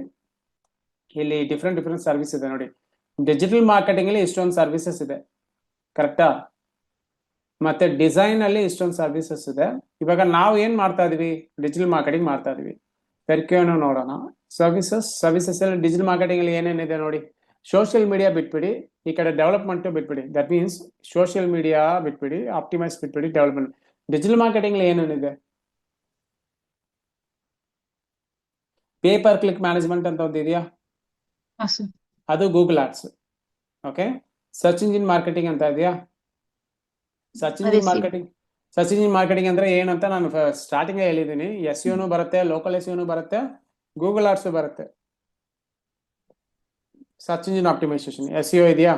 ಇಲ್ಲಿ ಡಿಫ್ರೆಂಟ್ ಸರ್ವಿಸ್ ಇದೆ ನೋಡಿ. ಡಿಜಿಟಲ್ ಮಾರ್ಕೆಟಿಂಗ್ ಅಲ್ಲಿ ಇಷ್ಟೊಂದು ಸರ್ವಿಸಸ್ ಇದೆ, ಕರೆಕ್ಟಾ? ಮತ್ತೆ ಡಿಸೈನ್ ಅಲ್ಲಿ ಇಷ್ಟೊಂದು ಸರ್ವಿಸಸ್ ಇದೆ. ಇವಾಗ ನಾವು ಏನ್ ಮಾಡ್ತಾ ಇದೀವಿ, ಡಿಜಿಟಲ್ ಮಾರ್ಕೆಟಿಂಗ್ ಮಾಡ್ತಾ ಇದೀವಿ. ಪೆರ್ಕ್ಯೂನು ನೋಡೋಣ. ಸರ್ವಿಸಸ್ ಅಲ್ಲಿ ಡಿಜಿಟಲ್ ಮಾರ್ಕೆಟಿಂಗ್ ಅಲ್ಲಿ ಏನೇನಿದೆ ನೋಡಿ. ಸೋಷಿಯಲ್ ಮೀಡಿಯಾ ಬಿಟ್ಬಿಡಿ, ಈ ಕಡೆ ಡೆವಲಪ್ಮೆಂಟ್ ಬಿಟ್ಬಿಡಿ. ದಟ್ ಮೀನ್ಸ್ ಸೋಷಿಯಲ್ ಮೀಡಿಯಾ ಬಿಟ್ಬಿಡಿ, ಆಪ್ಟಿಮೈಸ್ ಬಿಟ್ಬಿಡಿ, ಡೆವಲಪ್ಮೆಂಟ್. ಡಿಜಿಟಲ್ ಮಾರ್ಕೆಟಿಂಗ್ ಏನೇನಿದೆ, ಪೇಪರ್ ಕ್ಲಿಕ್ ಮ್ಯಾನೇಜ್ಮೆಂಟ್ ಅಂತ ಒಂದು ಇದೆಯಾ, ಅದು Google ads. Okay, search engine marketing ಅಂತ ಇದೆಯಾ, ಸರ್ಚ್ ಇಂಜಿನ್ ಮಾರ್ಕೆಟಿಂಗ್ ಅಂದ್ರೆ ಏನಂತ ನಾನು ಸ್ಟಾರ್ಟಿಂಗ್ ಹೇಳಿದ್ದೀನಿ. SEO ಬರುತ್ತೆ, ಲೋಕಲ್ SEO ಬರುತ್ತೆ, ಗೂಗಲ್ ಆಡ್ಸ್ ಬರುತ್ತೆ. ಸರ್ಚ್ ಇಂಜಿನ್ ಆಪ್ಟಿಮೈಸೇಷನ್ SEO ಇದೆಯಾ,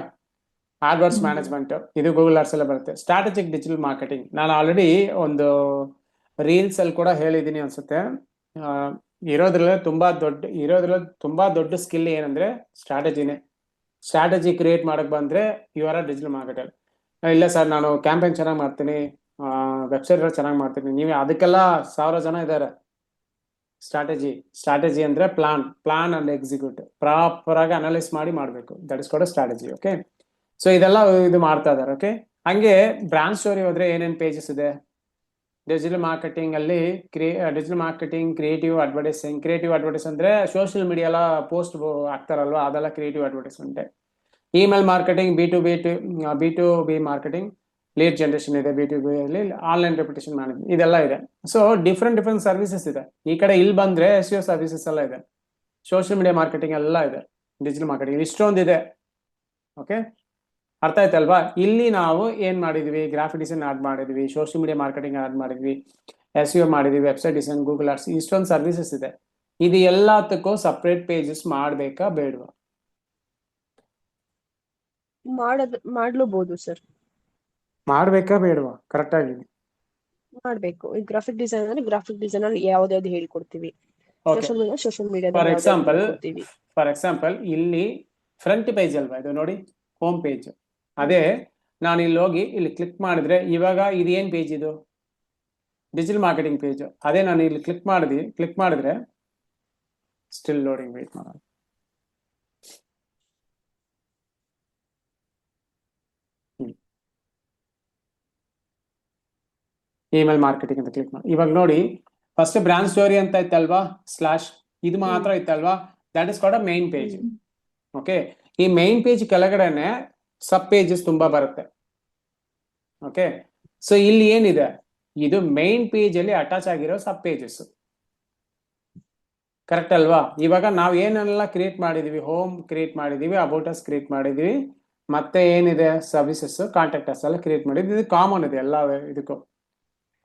ಆಡ್ವರ್ಡ್ಸ್ ಮ್ಯಾನೇಜ್ಮೆಂಟ್, ಇದು ಗೂಗಲ್ ಆಡ್ಸ್ ಎಲ್ಲ ಬರುತ್ತೆ. ಸ್ಟ್ರಾಟಜಿಕ್ ಡಿಜಿಟಲ್ ಮಾರ್ಕೆಟಿಂಗ್ ನಾನು ಆಲ್ರೆಡಿ ಒಂದು ರೀಲ್ಸ್ ಅಲ್ಲಿ ಕೂಡ ಹೇಳಿದ್ದೀನಿ ಅನ್ಸುತ್ತೆ. ಇರೋದ್ರಲ್ಲಿ ತುಂಬಾ ದೊಡ್ಡ ಸ್ಕಿಲ್ ಏನಂದ್ರೆ ಸ್ಟ್ರಾಟಜಿನೇ. ಸ್ಟ್ರಾಟಜಿ ಕ್ರಿಯೇಟ್ ಮಾಡಕ್ ಬಂದ್ರೆ you are a digital marketer. ಇಲ್ಲ ಸರ್ ನಾನು ಕ್ಯಾಂಪೇನ್ ಚೆನ್ನಾಗಿ ಮಾಡ್ತೀನಿ, ವೆಬ್ಸೈಟ್ ಚೆನ್ನಾಗಿ ಮಾಡ್ತೀನಿ, ನೀವು ಅದಕ್ಕೆಲ್ಲ 1000 ಜನ ಇದ್ದಾರೆ. ಸ್ಟ್ರಾಟಜಿ ಅಂದ್ರೆ ಪ್ಲಾನ್ ಅಂಡ್ ಎಕ್ಸಿಕ್ಯೂಟ್, ಪ್ರಾಪರ್ ಆಗಿ ಅನಲೈಸ್ ಮಾಡಿ ಮಾಡಬೇಕು. That is called strategy. Okay, so ಇದೆಲ್ಲ ಇದು ಮಾಡ್ತಾ ಇದ್ದಾರೆ. ಓಕೆ, ಹಂಗೆ ಬ್ರಾಂಡ್ ಸ್ಟೋರಿ ಹೋದ್ರೆ ಏನೇನ್ ಪೇಜಸ್ ಇದೆ ಡಿಜಿಟಲ್ ಮಾರ್ಕೆಟಿಂಗ್ ಅಲ್ಲಿ. ಡಿಜಿಟಲ್ ಮಾರ್ಕೆಟಿಂಗ್, ಕ್ರಿಯೇಟಿವ್ ಅಡ್ವರ್ಟೈಸ್ ಅಂದ್ರೆ ಸೋಷಿಯಲ್ ಮೀಡಿಯಾ ಎಲ್ಲ ಪೋಸ್ಟ್ ಹಾಕ್ತಾರಲ್ವಾ, ಅದೆಲ್ಲ creative advertisement. Email marketing, B2B marketing, lead generation ಇದೆ. B2B ಅಲ್ಲಿ ಆನ್ಲೈನ್ ರೆಪ್ಯುಟೇಷನ್ ಮ್ಯಾನೇಜ್ಮೆಂಟ್, ಇದೆಲ್ಲ ಇದೆ. ಸೊ ಡಿಫ್ರೆಂಟ್ ಸರ್ವಿಸಸ್ ಇದೆ. ಈ ಕಡೆ ಇಲ್ಲಿ ಬಂದ್ರೆ SEO ಸರ್ವಿಸಸ್ ಎಲ್ಲ ಇದೆ, ಸೋಷಿಯಲ್ ಮೀಡಿಯಾ ಮಾರ್ಕೆಟಿಂಗ್ ಎಲ್ಲ ಇದೆ, ಡಿಜಿಟಲ್ ಮಾರ್ಕೆಟಿಂಗ್ ಇಷ್ಟೊಂದಿದೆ. ಓಕೆ, ಅರ್ಥ ಆಯ್ತಲ್ವಾ? ಇಲ್ಲಿ ನಾವು ಏನ್ ಮಾಡಿದ್ವಿ, ಗ್ರಾಫಿಕ್ ಡಿಸೈನ್ ಆಡ್ ಮಾಡಿದ್ವಿ, ಸೋಷಿಯಲ್ ಮೀಡಿಯಾ ಮಾರ್ಕೆಟಿಂಗ್ ಆಡ್ ಮಾಡಿದ್ವಿ, SEO ಮಾಡಿದ್ವಿ, ವೆಬ್ಸೈಟ್ ಡಿಸೈನ್, ಗೂಗಲ್ ಆಡ್ಸ್, ಇಷ್ಟೊಂದು ಸರ್ವಿಸಸ್ ಇದೆ. ಇದು ಎಲ್ಲದಕ್ಕೂ ಸಪ್ರೇಟ್ ಪೇಜಸ್ ಮಾಡ್ಬೇಕಾ ಬೇಡವಾ? ಮಾಡ್ಲೂಬಹುದು ಸರ್. ಮಾಡ್ಬೇಕಾ ಬೇಡವಾ? ಕರೆಕ್ಟ್ ಆಗಿ ಮಾಡ್ಬೇಕು. ಈ ಗ್ರಾಫಿಕ್ ಡಿಸೈನ್ ಅಂದ್ರೆ ಗ್ರಾಫಿಕ್ ಡಿಸೈನ್ ಅಲ್ಲಿ ಯಾವ್ದಾವ್ದು ಹೇಳ್ಕೊಡ್ತೀವಿ. ಸೋಷಿಯಲ್ ಮೀಡಿಯಾ ಫಾರ್ ಎಕ್ಸಾಂಪಲ್ ಇಲ್ಲಿ ಫ್ರಂಟ್ ಪೇಜ್ ಅಲ್ವಾ ಇದು, ನೋಡಿ ಹೋಮ್ ಪೇಜ್. ಅದೇ ನಾನು ಇಲ್ಲಿ ಹೋಗಿ ಇಲ್ಲಿ ಕ್ಲಿಕ್ ಮಾಡಿದ್ರೆ ಇವಾಗ ಇದು ಏನ್ ಪೇಜ್, ಇದು ಡಿಜಿಟಲ್ ಮಾರ್ಕೆಟಿಂಗ್ ಪೇಜ್. ಅದೇ ನಾನು ಇಲ್ಲಿ ಕ್ಲಿಕ್ ಮಾಡಿದ್ರೆ ಸ್ಟಿಲ್ ಲೋಡಿಂಗ್, ವೇಟ್ ಮಾಡೋಣ. ಇಮೇಲ್ ಮಾರ್ಕೆಟಿಂಗ್ ಅಂತ ಕ್ಲಿಕ್ ಮಾಡಿ. ಇವಾಗ ನೋಡಿ, ಫಸ್ಟ್ ಬ್ರಾಂಡ್ ಸ್ಟೋರಿ ಅಂತ ಇತ್ತಲ್ವಾ, ಸ್ಲಾಶ್ ಇದು ಮಾತ್ರ ಇತ್ತಲ್ವಾ, that is called a main page. Okay, ಈ ಮೈನ್ ಪೇಜ್ ಕೆಳಗಡೆನೆ ಸಬ್ ಪೇಜಸ್ ತುಂಬಾ ಬರುತ್ತೆ. ಓಕೆ, ಸೊ ಇಲ್ಲಿ ಏನಿದೆ, ಇದು ಮೈನ್ ಪೇಜ್ ಅಲ್ಲಿ ಅಟ್ಯಾಚ್ ಆಗಿರೋ ಸಬ್ ಪೇಜಸ್, ಕರೆಕ್ಟ್ ಅಲ್ವಾ? ಇವಾಗ ನಾವು ಏನೆಲ್ಲ ಕ್ರಿಯೇಟ್ ಮಾಡಿದೀವಿ, ಹೋಮ್ ಕ್ರಿಯೇಟ್ ಮಾಡಿದೀವಿ, ಅಬೌಟ್ ಅಸ್ ಕ್ರಿಯೇಟ್ ಮಾಡಿದೀವಿ, ಮತ್ತೆ ಏನಿದೆ ಸರ್ವಿಸಸ್, ಕಾಂಟ್ಯಾಕ್ಟ್ ಅಸ್ ಎಲ್ಲ ಕ್ರಿಯೇಟ್ ಮಾಡಿದ್ವಿ. ಇದು ಕಾಮನ್ ಇದೆ ಎಲ್ಲ ಇದಕ್ಕೂ.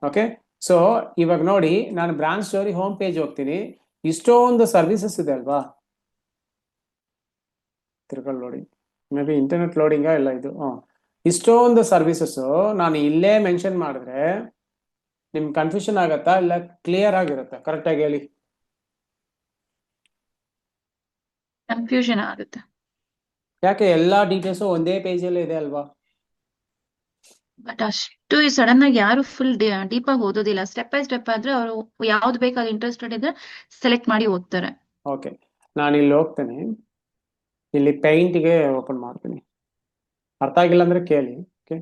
ಓಕೆ, ಸೊ ಇವಾಗ ನೋಡಿ, ನಾನು ಬ್ರಾಂಡ್ ಸ್ಟೋರಿ ಹೋಮ್ ಪೇಜ್ ಹೋಗ್ತೀನಿ, ಇಷ್ಟೊಂದು ಸರ್ವಿಸಸ್ ಇದೆ ಅಲ್ವಾ. ತಿರ್ಗಲ್ loading, maybe internet loading ಇಲ್ಲ ಇದು. ಇಷ್ಟೊಂದು ಸರ್ವಿಸಸ್ ನಾನು ಇಲ್ಲೇ ಮೆನ್ಷನ್ ಮಾಡಿದ್ರೆ ನಿಮ್ಗೆ ಕನ್ಫ್ಯೂಷನ್ ಆಗತ್ತಾ, ಇಲ್ಲ ಕ್ಲಿಯರ್ ಆಗಿರುತ್ತಾ? ಕರೆಕ್ಟ್ ಆಗಿ ಹೇಳಿ. ಕನ್ಫ್ಯೂಷನ್ ಆಗುತ್ತೆ. ಯಾಕೆ? ಎಲ್ಲಾ ಡೀಟೇಲ್ಸ್ ಒಂದೇ ಪೇಜ್ ಅಲ್ಲಿ ಇದೆ ಅಲ್ವಾ. ಬಟ್ ಅಷ್ಟು ಸಡನ್ ಆಗಿ ಯಾರು ಫುಲ್ ಡೀಪ್ ಆಗಿ ಓದೋದಿಲ್ಲ. ಸ್ಟೆಪ್ ಬೈ ಸ್ಟೆಪ್ ಆದ್ರೆ ಅವರು ಯಾವ್ದು ಬೇಕಾದ ಇಂಟ್ರೆಸ್ಟೆಡ್ ಇದ್ರೆ ಸೆಲೆಕ್ಟ್ ಮಾಡಿ ಓದ್ತಾರೆ. ಓಕೆ, ನಾನು ಇಲ್ಲಿ ಹೋಗ್ತೇನೆ, ಇಲ್ಲಿ ಪೇಂಟ್ಗೆ ಓಪನ್ ಮಾಡ್ತೀನಿ. ಅರ್ಥ ಆಗಿಲ್ಲ ಅಂದ್ರೆ ಕೇಳಿ. ಓಕೆ,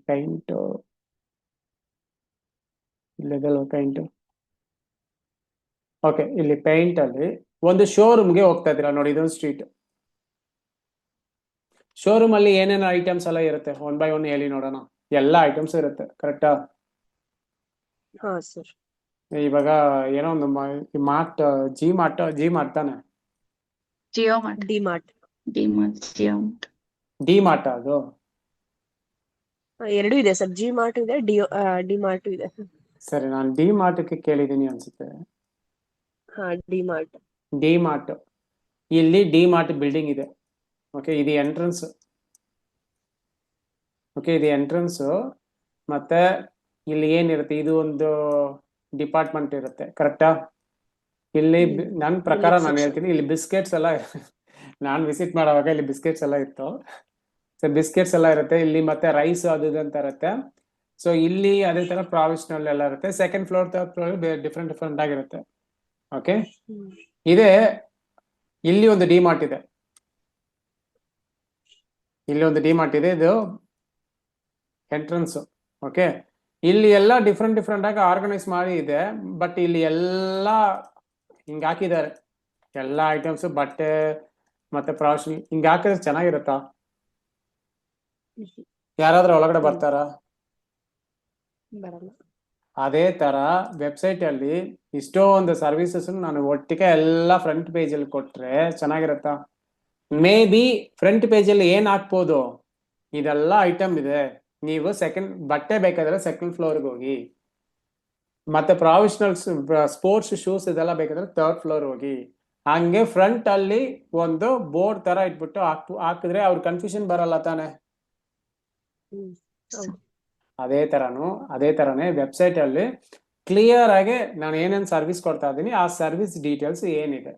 ಪೇಂಟ್ ಇಲ್ಲಿದೆಲ್ಲ ಪೇಂಟ್. ಓಕೆ, ಇಲ್ಲಿ ಪೇಂಟ್ ಅಲ್ಲಿ ಒಂದು ಶೋರೂಮ್ಗೆ ಹೋಗ್ತಾ ಇದ್ದೀರಾ ನೋಡಿ, ಇದೊಂದು ಸ್ಟ್ರೀಟ್. ಶೋರೂಮ್ ಅಲ್ಲಿ ಏನೇನು ಐಟಮ್ಸ್ ಎಲ್ಲ ಇರುತ್ತೆ, 1 by 1 ಹೇಳಿ ನೋಡೋಣ. ಎಲ್ಲ ಐಟಮ್ಸ್ ಇರುತ್ತೆ, ಕರೆಕ್ಟಾ? ಹಾ ಸರ್. ಇವಾಗ ಏನೋ ಒಂದು ಮಾರ್ಟ್, ಜಿ ಮಾರ್ಟ್ ತಾನೆ, Jio mart, D mart, Jio mart, D mart ಅದು. ಎರಡೂ ಇದೆ ಸರ್, ಜಿ ಮಾರ್ಟ್ ಇದೆ, ಡಿ ಮಾರ್ಟ್ ಇದೆ. ಸರಿ, ನಾನು ಡಿ ಮಾರ್ಟ್ಗೆ ಕೇಳಿದ್ದೀನಿ ಅನ್ಸುತ್ತೆ. ಹಾ, ಡಿ ಮಾರ್ಟ್. ಡಿ ಮಾರ್ಟ್, ಇಲ್ಲಿ ಡಿ ಮಾರ್ಟ್ ಬಿಲ್ಡಿಂಗ್ ಇದೆ. ಓಕೆ, ಇದು ಎಂಟ್ರನ್ಸ್. ಓಕೆ, ಇದು ಎಂಟ್ರನ್ಸ್. ಮತ್ತೆ ಇಲ್ಲಿ ಏನಿರುತ್ತೆ, ಇದು ಒಂದು ಡಿಪಾರ್ಟ್ಮೆಂಟ್ ಇರುತ್ತೆ, ಕರೆಕ್ಟಾ? ಇಲ್ಲಿ ನನ್ನ ಪ್ರಕಾರ Milk ನಾನು section. ಹೇಳ್ತೀನಿ, ಇಲ್ಲಿ ಬಿಸ್ಕೆಟ್ಸ್ ಎಲ್ಲ ನಾನು ವಿಸಿಟ್ ಮಾಡುವಾಗ ಇಲ್ಲಿ ಬಿಸ್ಕೆಟ್ಸ್ ಎಲ್ಲ ಇತ್ತು. ಸೊ ಬಿಸ್ಕೆಟ್ಸ್ ಎಲ್ಲ ಇರುತ್ತೆ ಇಲ್ಲಿ, ಮತ್ತೆ ರೈಸ್ ಅದು ಇದು ಅಂತ ಇರುತ್ತೆ. ಸೊ ಇಲ್ಲಿ ಅದೇ ತರ ಪ್ರಾವಿಷನಲ್ ಎಲ್ಲ ಇರುತ್ತೆ. Second floor, third floor different different ಆಗಿರುತ್ತೆ. ಓಕೆ, ಇದೆ. ಇಲ್ಲಿ ಒಂದು ಡಿ ಮಾರ್ಟ್ ಇದೆ, ಇಲ್ಲಿ ಒಂದು ಡಿ ಮಾರ್ಟ್ ಇದೆ, ಇದು ಎಂಟ್ರನ್ಸ್. ಓಕೆ, ಇಲ್ಲಿ ಎಲ್ಲ ಡಿಫ್ರೆಂಟ್ ಡಿಫ್ರೆಂಟ್ ಆಗಿ ಆರ್ಗನೈಸ್ ಮಾಡಿ ಇದೆ. ಬಟ್ ಇಲ್ಲಿ ಎಲ್ಲ ಹಿಂಗ್ ಹಾಕಿದ್ದಾರೆ, ಎಲ್ಲ ಐಟಮ್ಸ್, ಬಟ್ಟೆ ಮತ್ತೆ ಪ್ರಾವಿಷನಲ್ ಹಿಂಗ್ ಹಾಕಿದ್ರೆ ಚೆನ್ನಾಗಿರುತ್ತಾ? ಯಾರಾದ್ರೂ ಒಳಗಡೆ ಬರ್ತಾರಾ? ಬರಲ್ಲ. ಅದೇ ತರ ವೆಬ್ಸೈಟ್ ಅಲ್ಲಿ ಇಷ್ಟೊಂದು ಸರ್ವಿಸಸ್ ನಾನು ಒಟ್ಟಿಗೆ ಎಲ್ಲ ಫ್ರಂಟ್ ಪೇಜ್ ಅಲ್ಲಿ ಕೊಟ್ರೆ ಚೆನ್ನಾಗಿರುತ್ತಾ? ಮೇ ಬಿ ಫ್ರಂಟ್ ಪೇಜ್ ಅಲ್ಲಿ ಏನ್ ಹಾಕ್ಬೋದು, ಇದೆಲ್ಲ ಐಟಮ್ ಇದೆ. ನೀವು ಸೆಕೆಂಡ್ ಬಟ್ಟೆ ಬೇಕಾದ್ರೆ ಸೆಕೆಂಡ್ ಫ್ಲೋರ್ಗೆ ಹೋಗಿ, ಮತ್ತೆ ಪ್ರಾವಿಷನಲ್ ಸ್ಪೋರ್ಟ್ಸ್ ಶೂಸ್ ಇದೆಲ್ಲ ಬೇಕಾದ್ರೆ ಥರ್ಡ್ ಫ್ಲೋರ್ ಹೋಗಿ. ಹಂಗೆ ಫ್ರಂಟ್ ಅಲ್ಲಿ ಒಂದು ಬೋರ್ಡ್ ತರ ಇಟ್ಬಿಟ್ಟು ಹಾಕಿದ್ರೆ ಅವ್ರ ಕನ್ಫ್ಯೂಷನ್ ಬರಲ್ಲ ತಾನೆ? ಹೌದು. ಅದೇ ತರನೇ ವೆಬ್ಸೈಟ್ ಅಲ್ಲಿ ಕ್ಲಿಯರ್ ಆಗಿ ನಾನು ಏನೇನು ಸರ್ವಿಸ್ ಕೊಡ್ತಾ ಇದ್ದೀನಿ ಆ ಸರ್ವಿಸ್ ಡೀಟೇಲ್ಸ್ ಏನಿದೆ.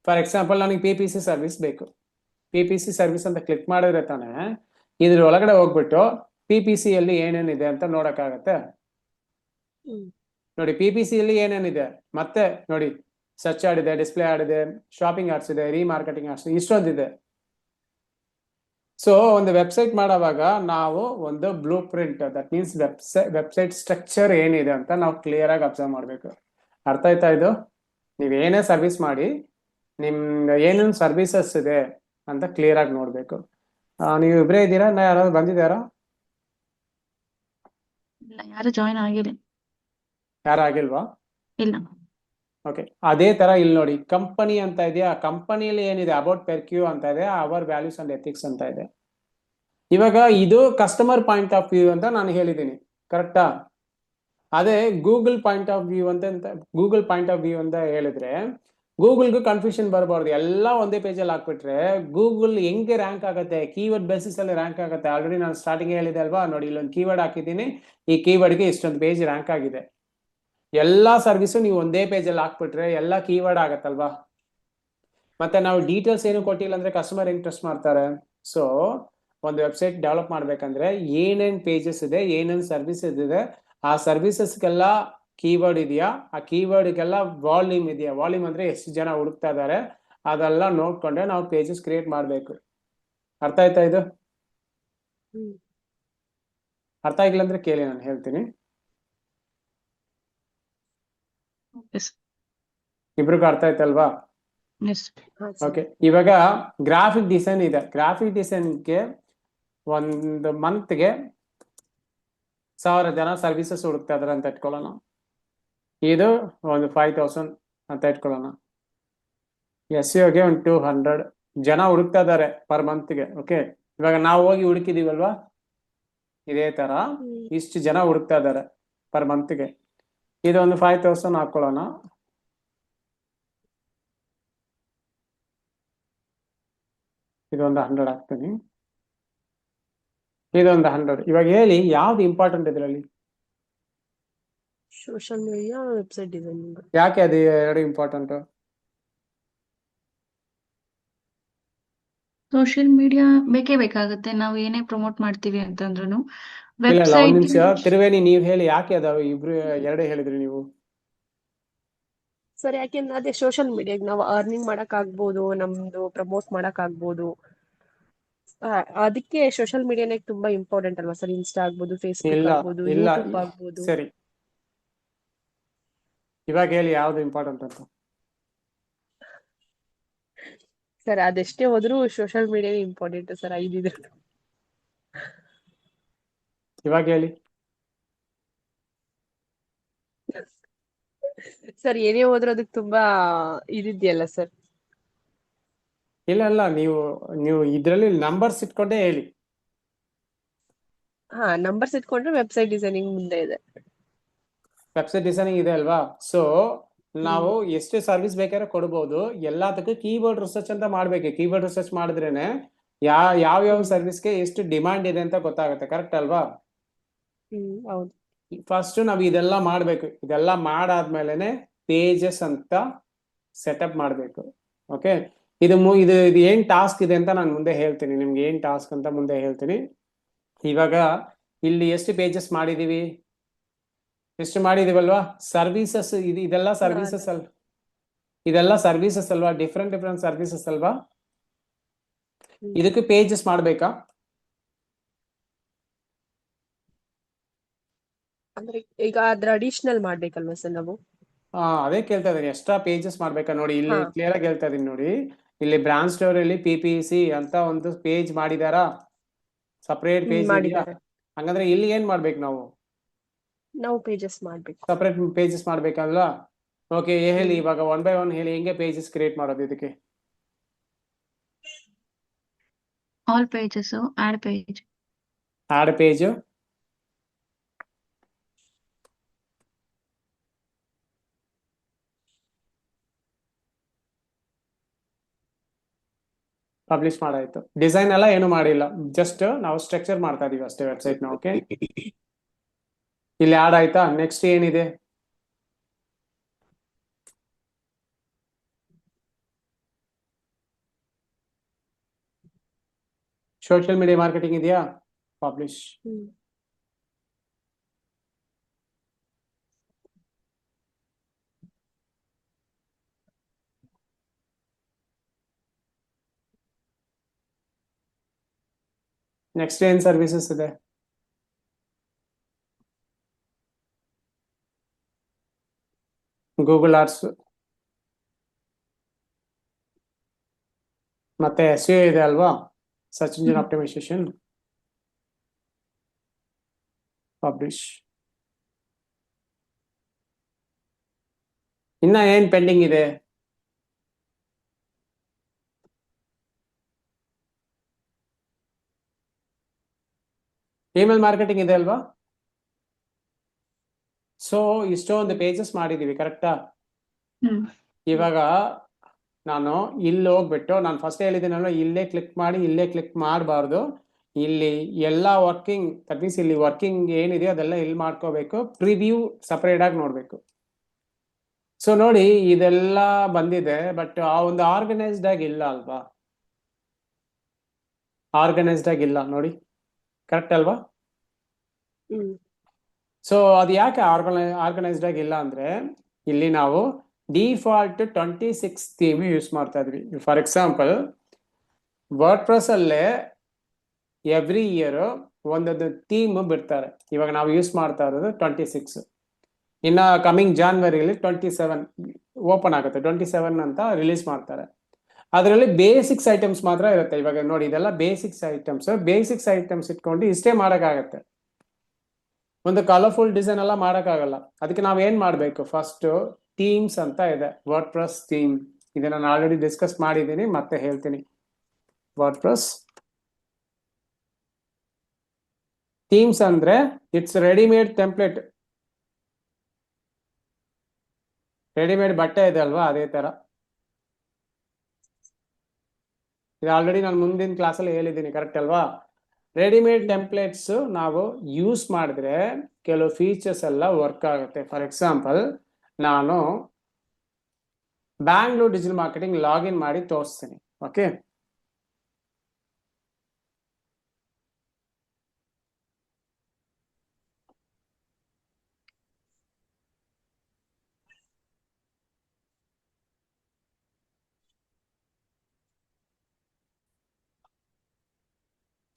ಫಾರ್ ಎಕ್ಸಾಂಪಲ್, ನನಗೆ PPC ಸರ್ವಿಸ್ ಬೇಕು. PPC ಸರ್ವಿಸ್ ಅಂತ ಕ್ಲಿಕ್ ಮಾಡಿದ್ರೆ ತಾನೆ ಇದ್ರ ಒಳಗಡೆ ಹೋಗ್ಬಿಟ್ಟು PPC ಅಲ್ಲಿ ಏನೇನಿದೆ ಅಂತ ನೋಡಕ್ಕಾಗತ್ತೆ. ನೋಡಿ, PPC ಅಲ್ಲಿ ಏನೇನಿದೆ, ಮತ್ತೆ ನೋಡಿ ಸರ್ಚ್ ಆಡ್ ಇದೆ, ಡಿಸ್ಪ್ಲೇ ಆಡ್ ಇದೆ, ಶಾಪಿಂಗ್ ಆಡ್ಸ್ ಇದೆ, ರೀಮಾರ್ಕೆಟಿಂಗ್ ಆಡ್ಸ್, ಇಷ್ಟೊಂದಿದೆ. ಸೊ ಒಂದು ವೆಬ್ಸೈಟ್ ಮಾಡುವಾಗ ನಾವು ಒಂದು blue print, that means website structure ಏನಿದೆ ಅಂತ ನಾವು ಕ್ಲಿಯರ್ ಆಗಿ ಅಬ್ಸರ್ವ್ ಮಾಡಬೇಕು. ಅರ್ಥ ಆಯ್ತಾ ಇದು? ನೀವು ಏನೇ ಸರ್ವಿಸ್ ಮಾಡಿ ನಿಮ್ಗೆ ಏನೇನು ಸರ್ವಿಸಸ್ ಇದೆ ಅಂತ ಕ್ಲಿಯರ್ ಆಗಿ ನೋಡ್ಬೇಕು. ನೀವು ಇಬ್ಬರೇ ಇದ್ದೀರಾ, ಯಾರಾದ್ರು ಬಂದಿದ್ದಾರಾ? ಇಲ್ಲ, ಯಾರು ಜಾಯಿನ್ ಆಗಿಲ್ಲ. ಯಾರು ಆಗಿಲ್ವಾ? ಇಲ್ಲ. ಓಕೆ, ಅದೇ ತರ ಇಲ್ಲಿ ನೋಡಿ, ಕಂಪನಿ ಅಂತ ಇದೆಯಾ, ಕಂಪನಿಯಲ್ಲಿ ಏನಿದೆ, ಅಬೌಟ್ ಪೆರ್ಕ್ಯೂ ಅಂತ ಇದೆ, ಅವರ್ ವ್ಯಾಲ್ಯೂಸ್ ಅಂಡ್ ಎಥಿಕ್ಸ್ ಅಂತ ಇದೆ. ಇವಾಗ ಇದು ಕಸ್ಟಮರ್ ಪಾಯಿಂಟ್ ಆಫ್ ವ್ಯೂ ಅಂತ ನಾನು ಹೇಳಿದ್ದೀನಿ, ಕರೆಕ್ಟಾ? ಅದೇ ಗೂಗಲ್ ಪಾಯಿಂಟ್ ಆಫ್ ವ್ಯೂ ಅಂತ ಹೇಳಿದ್ರೆ ಗೂಗಲ್ಗೂ ಕನ್ಫ್ಯೂಷನ್ ಬರಬಾರ್ದು. ಎಲ್ಲ ಒಂದೇ ಪೇಜಲ್ಲಿ ಹಾಕ್ಬಿಟ್ರೆ ಗೂಗಲ್ ಹೆಂಗೆ ರ್ಯಾಂಕ್ ಆಗುತ್ತೆ? ಕೀವರ್ಡ್ ಬೇಸಿಸ್ ಅಲ್ಲಿ ರ್ಯಾಂಕ್ ಆಗುತ್ತೆ. ಆಲ್ರೆಡಿ ನಾನು ಸ್ಟಾರ್ಟಿಂಗ್ ಹೇಳಿದೆ ಅಲ್ವಾ, ನೋಡಿ ಇಲ್ಲೊಂದು ಕೀವರ್ಡ್ ಹಾಕಿದ್ದೀನಿ, ಈ ಕೀವರ್ಡ್ಗೆ ಇಷ್ಟೊಂದು ಪೇಜ್ ರ್ಯಾಂಕ್ ಆಗಿದೆ. ಎಲ್ಲಾ ಸರ್ವಿಸು ನೀವು ಒಂದೇ ಪೇಜಲ್ಲಿ ಹಾಕ್ಬಿಟ್ರೆ ಎಲ್ಲ ಕೀವರ್ಡ್ ಆಗತ್ತಲ್ವಾ? ಮತ್ತೆ ನಾವು ಡೀಟೇಲ್ಸ್ ಏನು ಕೊಟ್ಟಿಲ್ಲ ಅಂದ್ರೆ ಕಸ್ಟಮರ್ ಹೆಂಗ್ ಟ್ರಸ್ಟ್ ಮಾಡ್ತಾರೆ? ಸೊ ಒಂದು ವೆಬ್ಸೈಟ್ ಡೆವಲಪ್ ಮಾಡ್ಬೇಕಂದ್ರೆ ಏನೇನ್ ಪೇಜಸ್ ಇದೆ, ಏನೇನ್ ಸರ್ವಿಸಸ್ ಇದೆ, ಆ ಸರ್ವಿಸಸ್ಗೆಲ್ಲ ಕೀವರ್ಡ್ ಇದೆಯಾ, ಆ ಕೀವರ್ಡ್ಗೆಲ್ಲ ವಾಲ್ಯೂಮ್ ಇದೆಯಾ, ವಾಲ್ಯೂಮ್ ಅಂದ್ರೆ ಎಷ್ಟು ಜನ ಹುಡುಕ್ತಾ ಇದಾರೆ, ಅದೆಲ್ಲ ನೋಡ್ಕೊಂಡೆ ನಾವು ಪೇಜಸ್ ಕ್ರಿಯೇಟ್ ಮಾಡಬೇಕು. ಅರ್ಥ ಆಯ್ತಾ ಇದು? ಅರ್ಥ ಆಗಿಲ್ಲ ಅಂದ್ರೆ ಕೇಳಿ, ನಾನು ಹೇಳ್ತೀನಿ. ಇಬ್ರಿಗೂ ಅರ್ಥ ಆಯ್ತಲ್ವಾ? ಓಕೆ, ಇವಾಗ ಗ್ರಾಫಿಕ್ ಡಿಸೈನ್ ಇದೆ. ಗ್ರಾಫಿಕ್ ಡಿಸೈನ್ಗೆ ಒಂದು ಮಂತ್ಗೆ 1000 ಜನ ಸರ್ವಿಸಸ್ ಹುಡುಕ್ತಾ ಇದಾರೆ ಅಂತ ಇಟ್ಕೊಳ್ಳೋಣ. ಇದು ಒಂದು 5000 ಅಂತ ಇಟ್ಕೊಳ್ಳೋಣ. SEOಗೆ ಒಂದು 200 ಜನ ಹುಡುಕ್ತಾ ಇದಾರೆ ಪರ್ ಮಂತ್ಗೆ. ಓಕೆ, ಇವಾಗ ನಾವು ಹೋಗಿ ಹುಡುಕಿದೀವಲ್ವಾ, ಇದೇ ತರ ಇಷ್ಟು ಜನ ಹುಡುಕ್ತಾ ಇದಾರೆ ಪರ್ ಮಂತ್ಗೆ. ಇದೊಂದು 5000 ಹಾಕೊಳ್ಳೋಣ. ಇದೊಂದು 100 ಹಾಕ್ತೀನಿ, ಇದೊಂದು 100. ಇವಾಗ ಹೇಳಿ, ಯಾವ್ದು ಇಂಪಾರ್ಟೆಂಟ್ ಇದರಲ್ಲಿ? Social media, website designing. ಯಾಕೆ ಅದು ಎರಡು ಇಂಪಾರ್ಟೆಂಟ್? ಸೋಷಿಯಲ್ ಮೀಡಿಯಾ ಬೇಕೇ ಬೇಕಾಗುತ್ತೆ, ನಾವು ಏನೇ ಪ್ರಮೋಟ್ ಮಾಡ್ತೀವಿ ಅಂತಂದ್ರೂ. ಇಲ್ಲ, ಒಂದ್ ವೆಬ್ಸೈಟ್ ನಿಮಿಷ, ತ್ರಿವೇಣಿ ನೀವ್ ಹೇಳಿ, ಯಾಕೆ ಅದಾವ? ಇಬ್ರು ಎರಡೇ ಹೇಳಿದ್ರಿ ನೀವು. ಸರ್, ಯಾಕೆಂದ್ರೆ ಅದೇ ಸೋಷಿಯಲ್ ಮೀಡಿಯಾಗ ನಾವು ಅರ್ನಿಂಗ್ ಮಾಡಕ್ ಆಗ್ಬೋದು, ನಮ್ದು ಪ್ರಮೋಟ್ ಮಾಡಕ್ ಆಗ್ಬೋದು. ಅದಕ್ಕೆ ಸೋಷಿಯಲ್ ಮೀಡಿಯಾನೇ ತುಂಬಾ ಇಂಪಾರ್ಟೆಂಟ್ ಅಲ್ವಾ ಸರ್? ಇನ್ಸ್ಟಾ ಆಗ್ಬೋದು, ಫೇಸ್ಬುಕ್ ಇಲ್ಲ ಆಗ್ಬೋದು, ಇಲ್ಲ, ಯೂಟ್ಯೂಬ್ ಆಗ್ಬೋದು. ಸರಿ, ಇವಾಗ ಹೇಳಿ ಯಾವ್ದು ಇಂಪಾರ್ಟೆಂಟ್ ಅಂತ. ಸರ್, ಅದೆಷ್ಟೇ ಹೋದ್ರು ಸೋಷಿಯಲ್ ಮೀಡಿಯಾನೇ ಇಂಪಾರ್ಟೆಂಟ್ ಸರ್, 5 ಇದ್ರೆ. ಇವಾಗ ಹೇಳಿ. ಸರ್, ಏನೇ ಹೋದ್ರು ಅದಕ್ಕೆ ತುಂಬಾ ಇದಿದೆಯಲ್ಲ ಸರ್. ಇಲ್ಲ, ನೀವು ಇದ್ರಲ್ಲಿ ನಂಬರ್ಸ್ ಇಟ್ಕೊಂಡೇ ಹೇಳಿ. ಹಾ ನಂಬರ್ಸ್ ಇಟ್ಕೊಂಡ್ರೆ ವೆಬ್ಸೈಟ್ ಡಿಸೈನಿಂಗ್ ಮುಂದೆ ಇದೆ. ವೆಬ್ಸೈಟ್ ಡಿಸೈನಿಂಗ್ ಇದೆ ಅಲ್ವಾ? ಸೊ ನಾವು ಎಷ್ಟು ಸರ್ವಿಸ್ ಬೇಕಾದ್ರೆ ಕೊಡ್ಬೋದು. ಎಲ್ಲದಕ್ಕೂ ಕೀಬೋರ್ಡ್ ರಿಸರ್ಚ್ ಅಂತ ಮಾಡ್ಬೇಕು. ಕೀಬೋರ್ಡ್ ರಿಸರ್ಚ್ ಮಾಡಿದ್ರೇನೆ ಯಾವ ಸರ್ವಿಸ್ಗೆ ಎಷ್ಟು ಡಿಮಾಂಡ್ ಇದೆ ಅಂತ ಗೊತ್ತಾಗುತ್ತೆ. ಕರೆಕ್ಟ್ ಅಲ್ವಾ? ಹೌದು. ಫಸ್ಟ್ ನಾವು ಇದೆಲ್ಲ ಮಾಡ್ಬೇಕು. ಇದೆಲ್ಲ ಮಾಡಾದ್ಮೇಲೆನೆ ಪೇಜಸ್ ಅಂತ ಸೆಟಪ್ ಮಾಡ್ಬೇಕು. ಓಕೆ, ಇದು ಏನ್ ಟಾಸ್ಕ್ ಇದೆ ಅಂತ ನಾನು ಮುಂದೆ ಹೇಳ್ತೀನಿ. ನಿಮ್ಗೆ ಏನ್ ಟಾಸ್ಕ್ ಅಂತ ಮುಂದೆ ಹೇಳ್ತೀನಿ. ಇವಾಗ ಇಲ್ಲಿ ಎಷ್ಟು ಪೇಜಸ್ ಮಾಡಿದೀವಿ? ಎಷ್ಟು ಮಾಡಿದೀವಲ್ವಾ? ಸರ್ವಿಸಸ್ ಇದೆಲ್ಲ ಸರ್ವಿಸಸ್ ಅಲ್ವಾ? ಇದೆಲ್ಲ ಸರ್ವಿಸಸ್ ಅಲ್ವಾ? ಡಿಫ್ರೆಂಟ್ ಸರ್ವಿಸಸ್ ಅಲ್ವಾ? ಇದಕ್ಕೆ ಪೇಜಸ್ ಮಾಡ್ಬೇಕಾ? ಅಂದ್ರೆ ಈಗ ಅದ್ರ ಅಡಿಷನಲ್ ಮಾಡ್ಬೇಕಲ್ವಾ ಸರ್ ನಾವು? ಅದೇ ಕೇಳ್ತಾ ಇದೀನಿ, ಎಕ್ಸ್ಟ್ರಾ ಪೇಜಸ್ ಮಾಡ್ಬೇಕಾ ನೋಡಿ. ಇಲ್ಲಿ ಕ್ಲಿಯರ್ ಆಗಿ ಹೇಳ್ತಾ ಇದೀನಿ ನೋಡಿ. ಇಲ್ಲಿ ಬ್ರಾಂಚ್ ಸ್ಟೋರ್ ಅಲ್ಲಿ PPC ಅಂತ ಒಂದು ಪೇಜ್ ಮಾಡಿದಾರಾ? ಸಪರೇಟ್ ಪೇಜ್ ಇದೆಯಾ? ಮಾಡಿದ್ದಾರೆ. ಹಂಗಂದ್ರೆ ಇಲ್ಲಿ ಏನ್ ಮಾಡ್ಬೇಕು ನಾವು ಪೇಜಸ್ ಮಾಡ್ಬೇಕು. Separate pages ಮಾಡ್ಬೇಕಲ್ವಾ? ಓಕೆ, ಹೇಳಿ ಇವಾಗ 1 by 1 ಹೇಳಿ, ಹೆಂಗೆ ಪೇಜಸ್ ಕ್ರಿಯೇಟ್ ಮಾಡೋದು ಇದಕ್ಕೆ? All pages, add page. Add page, publish ಮಾಡಾಯ್ತು. ಡಿಸೈನ್ ಎಲ್ಲ ಏನು ಮಾಡಿಲ್ಲ, ಜಸ್ಟ್ ನಾವು ಸ್ಟ್ರಕ್ಚರ್ ಮಾಡ್ತಾ ಇದೀವಿ ಅಷ್ಟೇ ವೆಬ್ಸೈಟ್ ನ. ಓಕೆ, ಇಲ್ಲಿ ಆಡ್ ಆಯ್ತಾ? ನೆಕ್ಸ್ಟ್ ಏನಿದೆ? ಸೋಷಿಯಲ್ ಮೀಡಿಯಾ ಮಾರ್ಕೆಟಿಂಗ್ ಇದೆಯಾ? ಪಬ್ಲಿಷ್. ನೆಕ್ಸ್ಟ್ ಏನ್ ಸರ್ವಿಸಸ್ ಇದೆ? ಗೂಗಲ್ ಆಡ್ಸ್, ಮತ್ತೆ SEO ಇದೆ ಅಲ್ವಾ? Search engine optimisation. ಪಬ್ಲಿಷ್. ಇನ್ನ ಏನ್ ಪೆಂಡಿಂಗ್ ಇದೆ? ಇಮೇಲ್ ಮಾರ್ಕೆಟಿಂಗ್ ಇದೆ ಅಲ್ವಾ? ಸೊ ಇಷ್ಟೊಂದು ಪೇಜಸ್ ಮಾಡಿದೀವಿ, ಕರೆಕ್ಟಾ? ಇವಾಗ ನಾನು ಇಲ್ಲಿ ಹೋಗ್ಬಿಟ್ಟು, ನಾನು ಫಸ್ಟ್ ಹೇಳಿದ್ದೀನಲ್ಲ, ಇಲ್ಲೇ ಕ್ಲಿಕ್ ಮಾಡಬಾರ್ದು. ಇಲ್ಲಿ ಎಲ್ಲ ವರ್ಕಿಂಗ್, ದಟ್ ಮೀನ್ಸ್ ಇಲ್ಲಿ ವರ್ಕಿಂಗ್ ಏನಿದೆಯೋ ಅದೆಲ್ಲ ಇಲ್ಲಿ ಮಾಡ್ಕೋಬೇಕು. ಪ್ರಿವ್ಯೂ ಸಪರೇಟ್ ಆಗಿ ನೋಡ್ಬೇಕು. ಸೊ ನೋಡಿ, ಇದೆಲ್ಲ ಬಂದಿದೆ, ಬಟ್ ಆ ಒಂದು ಆರ್ಗನೈಸ್ಡ್ ಆಗಿ ಇಲ್ಲ ಅಲ್ವಾ? ಆರ್ಗನೈಸ್ಡ್ ಆಗಿ ಇಲ್ಲ ನೋಡಿ, ಕರೆಕ್ಟ್ ಅಲ್ವಾ? ಸೊ ಅದು ಯಾಕೆ ಆರ್ಗನೈಸ್ಡ್ ಆಗಿ ಇಲ್ಲ ಅಂದ್ರೆ, ಇಲ್ಲಿ ನಾವು ಡಿಫಾಲ್ಟ್ 26 ಥೀಮ್ ಯೂಸ್ ಮಾಡ್ತಾ ಇದ್ವಿ. ಫಾರ್ ಎಕ್ಸಾಂಪಲ್, ವರ್ಡ್ಪ್ರೆಸ್ ಅಲ್ಲೇ ಎವ್ರಿ ಇಯರ್ ಒಂದೊಂದು ಥೀಮ್ ಬಿಡ್ತಾರೆ. ಇವಾಗ ನಾವು ಯೂಸ್ ಮಾಡ್ತಾ ಇರೋದು 26. ಇನ್ನ ಕಮಿಂಗ್ ಜಾನ್ವರಿಯಲ್ಲಿ 27 ಓಪನ್ ಆಗುತ್ತೆ. 27 ಅಂತ ರಿಲೀಸ್ ಮಾಡ್ತಾರೆ. ಅದರಲ್ಲಿ ಬೇಸಿಕ್ಸ್ ಐಟಮ್ಸ್ ಮಾತ್ರ ಇರುತ್ತೆ. ಇವಾಗ ನೋಡಿ, ಇದೆಲ್ಲ ಬೇಸಿಕ್ಸ್ ಐಟಮ್ಸ್ ಇಟ್ಕೊಂಡು ಇಷ್ಟೇ ಮಾಡೋಕ್ಕಾಗತ್ತೆ. ಒಂದು ಕಲರ್ಫುಲ್ ಡಿಸೈನ್ ಎಲ್ಲ ಮಾಡೋಕ್ಕಾಗಲ್ಲ. ಅದಕ್ಕೆ ನಾವು ಏನ್ ಮಾಡ್ಬೇಕು? ಫಸ್ಟ್ ಥೀಮ್ಸ್ ಅಂತ ಇದೆ, ವರ್ಡ್ಪ್ರೆಸ್ ಥೀಮ್. ಇದನ್ನ ನಾನು ಆಲ್ರೆಡಿ ಡಿಸ್ಕಸ್ ಮಾಡಿದ್ದೀನಿ, ಮತ್ತೆ ಹೇಳ್ತೀನಿ. ವರ್ಡ್ಪ್ರೆಸ್ ಥೀಮ್ಸ್ ಅಂದ್ರೆ ಇಟ್ಸ್ ರೆಡಿಮೇಡ್ ಟೆಂಪ್ಲೇಟ್. ರೆಡಿಮೇಡ್ ಬಟ್ಟೆ ಇದೆ ಅಲ್ವಾ, ಅದೇ ತರ. ಇದು ಆಲ್ರೆಡಿ ನಾನು ಮುಂದಿನ ಕ್ಲಾಸಲ್ಲಿ ಹೇಳಿದ್ದೀನಿ, ಕರೆಕ್ಟ್ ಅಲ್ವಾ? ರೆಡಿಮೇಡ್ ಟೆಂಪ್ಲೇಟ್ಸ್ ನಾವು ಯೂಸ್ ಮಾಡಿದ್ರೆ ಕೆಲವು ಫೀಚರ್ಸ್ ಎಲ್ಲ ವರ್ಕ್ ಆಗುತ್ತೆ. ಫಾರ್ ಎಕ್ಸಾಂಪಲ್, ನಾನು ಬ್ಯಾಂಗ್ಳೂರ್ ಡಿಜಿಟಲ್ ಮಾರ್ಕೆಟಿಂಗ್ ಲಾಗಿನ್ ಮಾಡಿ ತೋರಿಸ್ತೀನಿ. ಓಕೆ,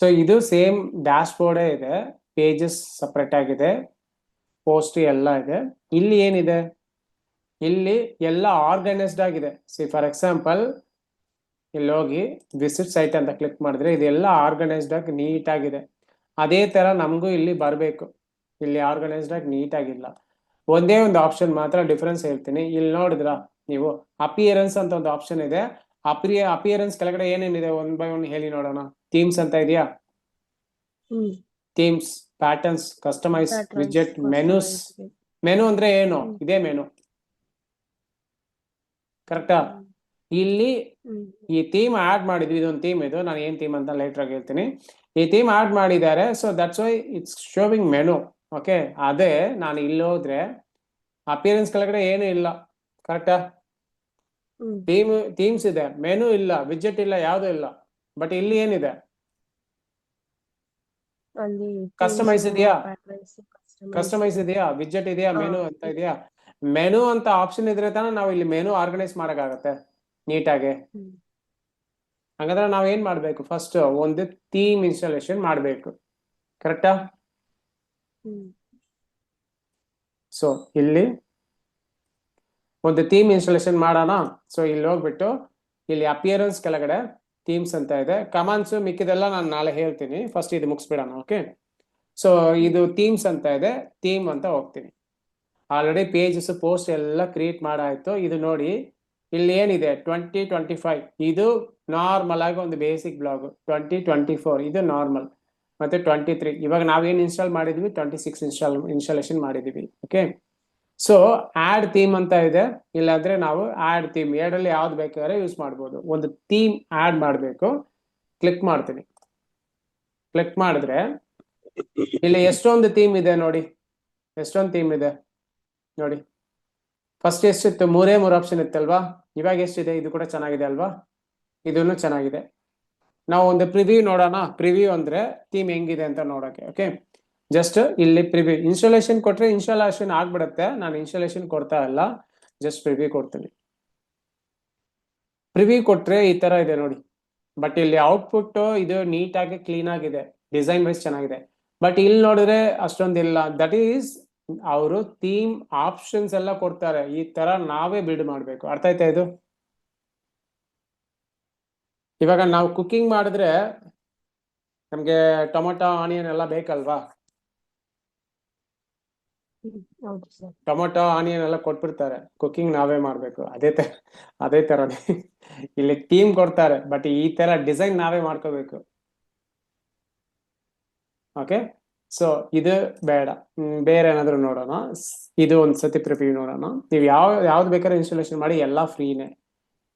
ಸೊ ಇದು ಸೇಮ್ ಡ್ಯಾಶ್ ಬೋರ್ಡೇ ಇದೆ, ಪೇಜಸ್ ಸಪ್ರೇಟ್ ಆಗಿದೆ, ಪೋಸ್ಟ್ ಎಲ್ಲ ಇದೆ. ಇಲ್ಲಿ ಏನಿದೆ? ಇಲ್ಲಿ ಎಲ್ಲ ಆರ್ಗನೈಸ್ಡ್ ಆಗಿದೆ. ಫಾರ್ ಎಕ್ಸಾಂಪಲ್, ಇಲ್ಲಿ ಹೋಗಿ ವಿಸಿಟ್ ಸೈಟ್ ಅಂತ ಕ್ಲಿಕ್ ಮಾಡಿದ್ರೆ ಇದೆಲ್ಲ ಆರ್ಗನೈಸ್ಡ್ ಆಗಿ ನೀಟ್ ಆಗಿದೆ. ಅದೇ ತರ ನಮಗೂ ಇಲ್ಲಿ ಬರಬೇಕು. ಇಲ್ಲಿ ಆರ್ಗನೈಸ್ಡ್ ಆಗಿ ನೀಟ್ ಆಗಿಲ್ಲ. ಒಂದೇ ಒಂದು ಆಪ್ಷನ್ ಮಾತ್ರ ಡಿಫರೆನ್ಸ್ ಹೇಳ್ತೀನಿ. ಇಲ್ಲಿ ನೋಡಿದ್ರ ನೀವು, ಅಪಿಯರೆನ್ಸ್ ಅಂತ ಒಂದು ಆಪ್ಷನ್ ಇದೆ. ಅಪಿಯರೆನ್ಸ್ ಕೆಳಗಡೆ ಏನೇನಿದೆ 1 by 1 ಹೇಳಿ ನೋಡೋಣ. ಥೀಮ್ಸ್ ಅಂತ ಇದೆಯಾ? ಥೀಮ್ಸ್, ಪ್ಯಾಟರ್ನ್ಸ್, ಕಸ್ಟಮೈಸ್, ಪ್ಯಾಟ್ರನ್ಸ್ ವಿಜೆಟ್, ಮೆನುಸ್. ಕಸ್ಟಮೈಸ್. ಮೆನು ಅಂದ್ರೆ ಏನು? ಹ್ಮ್. ಇದೇ ಮೆನು, ಕರೆಕ್ಟಾ? ಇಲ್ಲಿ ಈ ಥೀಮ್ ಆಡ್ ಮಾಡಿದ್ವಿ, ಇದೊಂದು ಥೀಮ್, ಇದು ನಾನು ಏನ್ ಥೀಮ್ ಅಂತ ಲೇಟರ್ ಆಗಿ ಹೇಳ್ತೀನಿ. ಈ ಥೀಮ್ ಆಡ್ ಮಾಡಿದ್ದಾರೆ, so that's why it's sowing menu. Okay, ಅದೇ ನಾನು ಇಲ್ಲಿ ಹೋದ್ರೆ ಅಪಿಯರೆನ್ಸ್ ಕೆಳಗಡೆ ಏನು ಇಲ್ಲ, ಕರೆಕ್ಟಾ? ಥೀಮ್ಸ್ ಇದೆ, ಮೆನು ಇಲ್ಲ, ವಿಜೆಟ್ ಇಲ್ಲ, ಯಾವುದು ಇಲ್ಲ. ಬಟ್ ಇಲ್ಲಿ ಏನಿದೆ? ಅಲ್ಲಿ ಕಸ್ಟಮೈಸ್ ಇದೆಯಾ? ಕಸ್ಟಮೈಸ್ ಕಸ್ಟಮೈಸ್ ಇದೆಯಾ? ವಿಜೆಟ್ ಇದೆಯಾ? ಮೆನು ಅಂತ ಇದೆಯಾ? ಮೆನು ಅಂತ ಆಪ್ಷನ್ ಇದ್ರೆ ತಾನೇ ನಾವು ಇಲ್ಲಿ ಮೆನು ಆರ್ಗನೈಸ್ ಮಾಡಕ್ಕಾಗತ್ತೆ ನೀಟಾಗಿ. ಹಾಗಾದ್ರೆ ನಾವ್ ಏನ್ ಮಾಡ್ಬೇಕು? ಫಸ್ಟ್ ಒಂದು ಥೀಮ್ ಇನ್ಸ್ಟಾಲೇಷನ್ ಮಾಡ್ಬೇಕು, ಕರೆಕ್ಟಾ? ಸೊ ಇಲ್ಲಿ ಒಂದು ಥೀಮ್ ಇನ್ಸ್ಟಾಲೇಷನ್ ಮಾಡೋಣ. ಸೊ ಇಲ್ಲಿ ಹೋಗ್ಬಿಟ್ಟು ಇಲ್ಲಿ ಅಪಿಯರೆನ್ಸ್ ಕೆಳಗಡೆ ಥೀಮ್ಸ್ ಅಂತ ಇದೆ. ಕಮಾಂಡ್ಸ್ ಮಿಕ್ಕಿದೆಲ್ಲ ನಾನು ನಾಳೆ ಹೇಳ್ತೀನಿ, ಫಸ್ಟ್ ಇದು ಮುಗಿಸ್ಬಿಡೋಣ. ಓಕೆ, ಸೊ ಇದು ಥೀಮ್ಸ್ ಅಂತ ಇದೆ, ಥೀಮ್ ಅಂತ ಹೋಗ್ತೀನಿ. ಆಲ್ರೆಡಿ ಪೇಜಸ್ ಪೋಸ್ಟ್ ಎಲ್ಲ ಕ್ರಿಯೇಟ್ ಮಾಡಾಯ್ತು. ಇದು ನೋಡಿ, ಇಲ್ಲಿ ಏನಿದೆ 2025, ಇದು ನಾರ್ಮಲ್ ಆಗಿ ಒಂದು ಬೇಸಿಕ್ ಬ್ಲಾಗ್. 2024 ಇದು ನಾರ್ಮಲ್, ಮತ್ತೆ 23 ಇವಾಗ ನಾವೇನು ಇನ್ಸ್ಟಾಲ್ ಮಾಡಿದ್ವಿ 26 ಇನ್ಸ್ಟಾಲೇಷನ್ ಮಾಡಿದೀವಿ. ಓಕೆ, ಸೊ ಆಡ್ ಥೀಮ್ ಅಂತ ಇದೆ. ಇಲ್ಲಾಂದ್ರೆ ನಾವು ಆಡ್ ಥೀಮ್ ಎರಡರಲ್ಲಿ ಯಾವ್ದು ಬೇಕಾದ್ರೆ ಯೂಸ್ ಮಾಡ್ಬೋದು. ಒಂದು ಥೀಮ್ ಆಡ್ ಮಾಡಬೇಕು, ಕ್ಲಿಕ್ ಮಾಡ್ತೀನಿ. ಕ್ಲಿಕ್ ಮಾಡಿದ್ರೆ ಇಲ್ಲಿ ಎಷ್ಟೊಂದು ಥೀಮ್ ಇದೆ ನೋಡಿ, ಎಷ್ಟೊಂದು ಥೀಮ್ ಇದೆ ನೋಡಿ. ಫಸ್ಟ್ ಎಷ್ಟಿತ್ತು? 3 ಆಪ್ಷನ್ ಇತ್ತಲ್ವಾ? ಇವಾಗ ಎಷ್ಟಿದೆ? ಇದು ಕೂಡ ಚೆನ್ನಾಗಿದೆ ಅಲ್ವಾ? ಇದನ್ನು ಚೆನ್ನಾಗಿದೆ. ನಾವು ಒಂದು ಪ್ರಿವ್ಯೂ ನೋಡೋಣ. ಪ್ರಿವ್ಯೂ ಅಂದ್ರೆ ಥೀಮ್ ಹೆಂಗಿದೆ ಅಂತ ನೋಡೋಕೆ. ಓಕೆ, ಜಸ್ಟ್ ಇಲ್ಲಿ ಪ್ರಿವ್ಯೂ ಇನ್ಸ್ಟಾಲೇಷನ್ ಕೊಟ್ರೆ ಇನ್ಸ್ಟಾಲೇಷನ್ ಆಗ್ಬಿಡುತ್ತೆ. ನಾನು ಇನ್ಸ್ಟಾಲೇಷನ್ ಕೊಡ್ತಾ ಇಲ್ಲ, ಜಸ್ಟ್ ಪ್ರಿವ್ಯೂ ಕೊಡ್ತೀನಿ. ಪ್ರಿವ್ಯೂ ಕೊಟ್ರೆ ಈ ತರ ಇದೆ ನೋಡಿ. ಬಟ್ ಇಲ್ಲಿ ಔಟ್ಪುಟ್ ಇದು ನೀಟಾಗಿ ಕ್ಲೀನ್ ಆಗಿದೆ, ಡಿಸೈನ್ ವೈಸ್ ಚೆನ್ನಾಗಿದೆ. ಬಟ್ ಇಲ್ಲಿ ನೋಡಿದ್ರೆ ಅಷ್ಟೊಂದಿಲ್ಲ. ದಟ್ ಈಸ್ ಅವರು ಥೀಮ್ ಆಪ್ಷನ್ಸ್ ಎಲ್ಲ ಕೊಡ್ತಾರೆ, ಈ ತರ ನಾವೇ ಬಿಲ್ಡ್ ಮಾಡ್ಬೇಕು. ಅರ್ಥ ಆಯ್ತಾ ಇದು? ಇವಾಗ ನಾವು ಕುಕಿಂಗ್ ಮಾಡಿದ್ರೆ ನಮ್ಗೆ ಟೊಮೊಟೊ, ಆನಿಯನ್ ಎಲ್ಲ ಬೇಕಲ್ವಾ? ಹೌದು ಸರ್. ಟೊಮೊಟೊ, ಆನಿಯನ್ ಎಲ್ಲ ಕೊಟ್ಬಿಡ್ತಾರೆ, ಕುಕಿಂಗ್ ನಾವೇ ಮಾಡ್ಬೇಕು. ಅದೇ ತರನೇ ಇಲ್ಲಿ ಥೀಮ್ ಕೊಡ್ತಾರೆ, ಬಟ್ ಈ ತರ ಡಿಸೈನ್ ನಾವೇ ಮಾಡ್ಕೋಬೇಕು. ಓಕೆ, ಸೊ ಇದು ಬೇಡ, ಬೇರೆ ಏನಾದ್ರು ನೋಡೋಣ. ಇದು ಒಂದ್ಸತಿ ಪ್ರಿವ್ಯೂ ನೋಡೋಣ. ನೀವು ಯಾವ್ದು ಬೇಕಾದ್ರೆ ಇನ್ಸ್ಟಾಲೇಷನ್ ಮಾಡಿ, ಎಲ್ಲ ಫ್ರೀನೇ.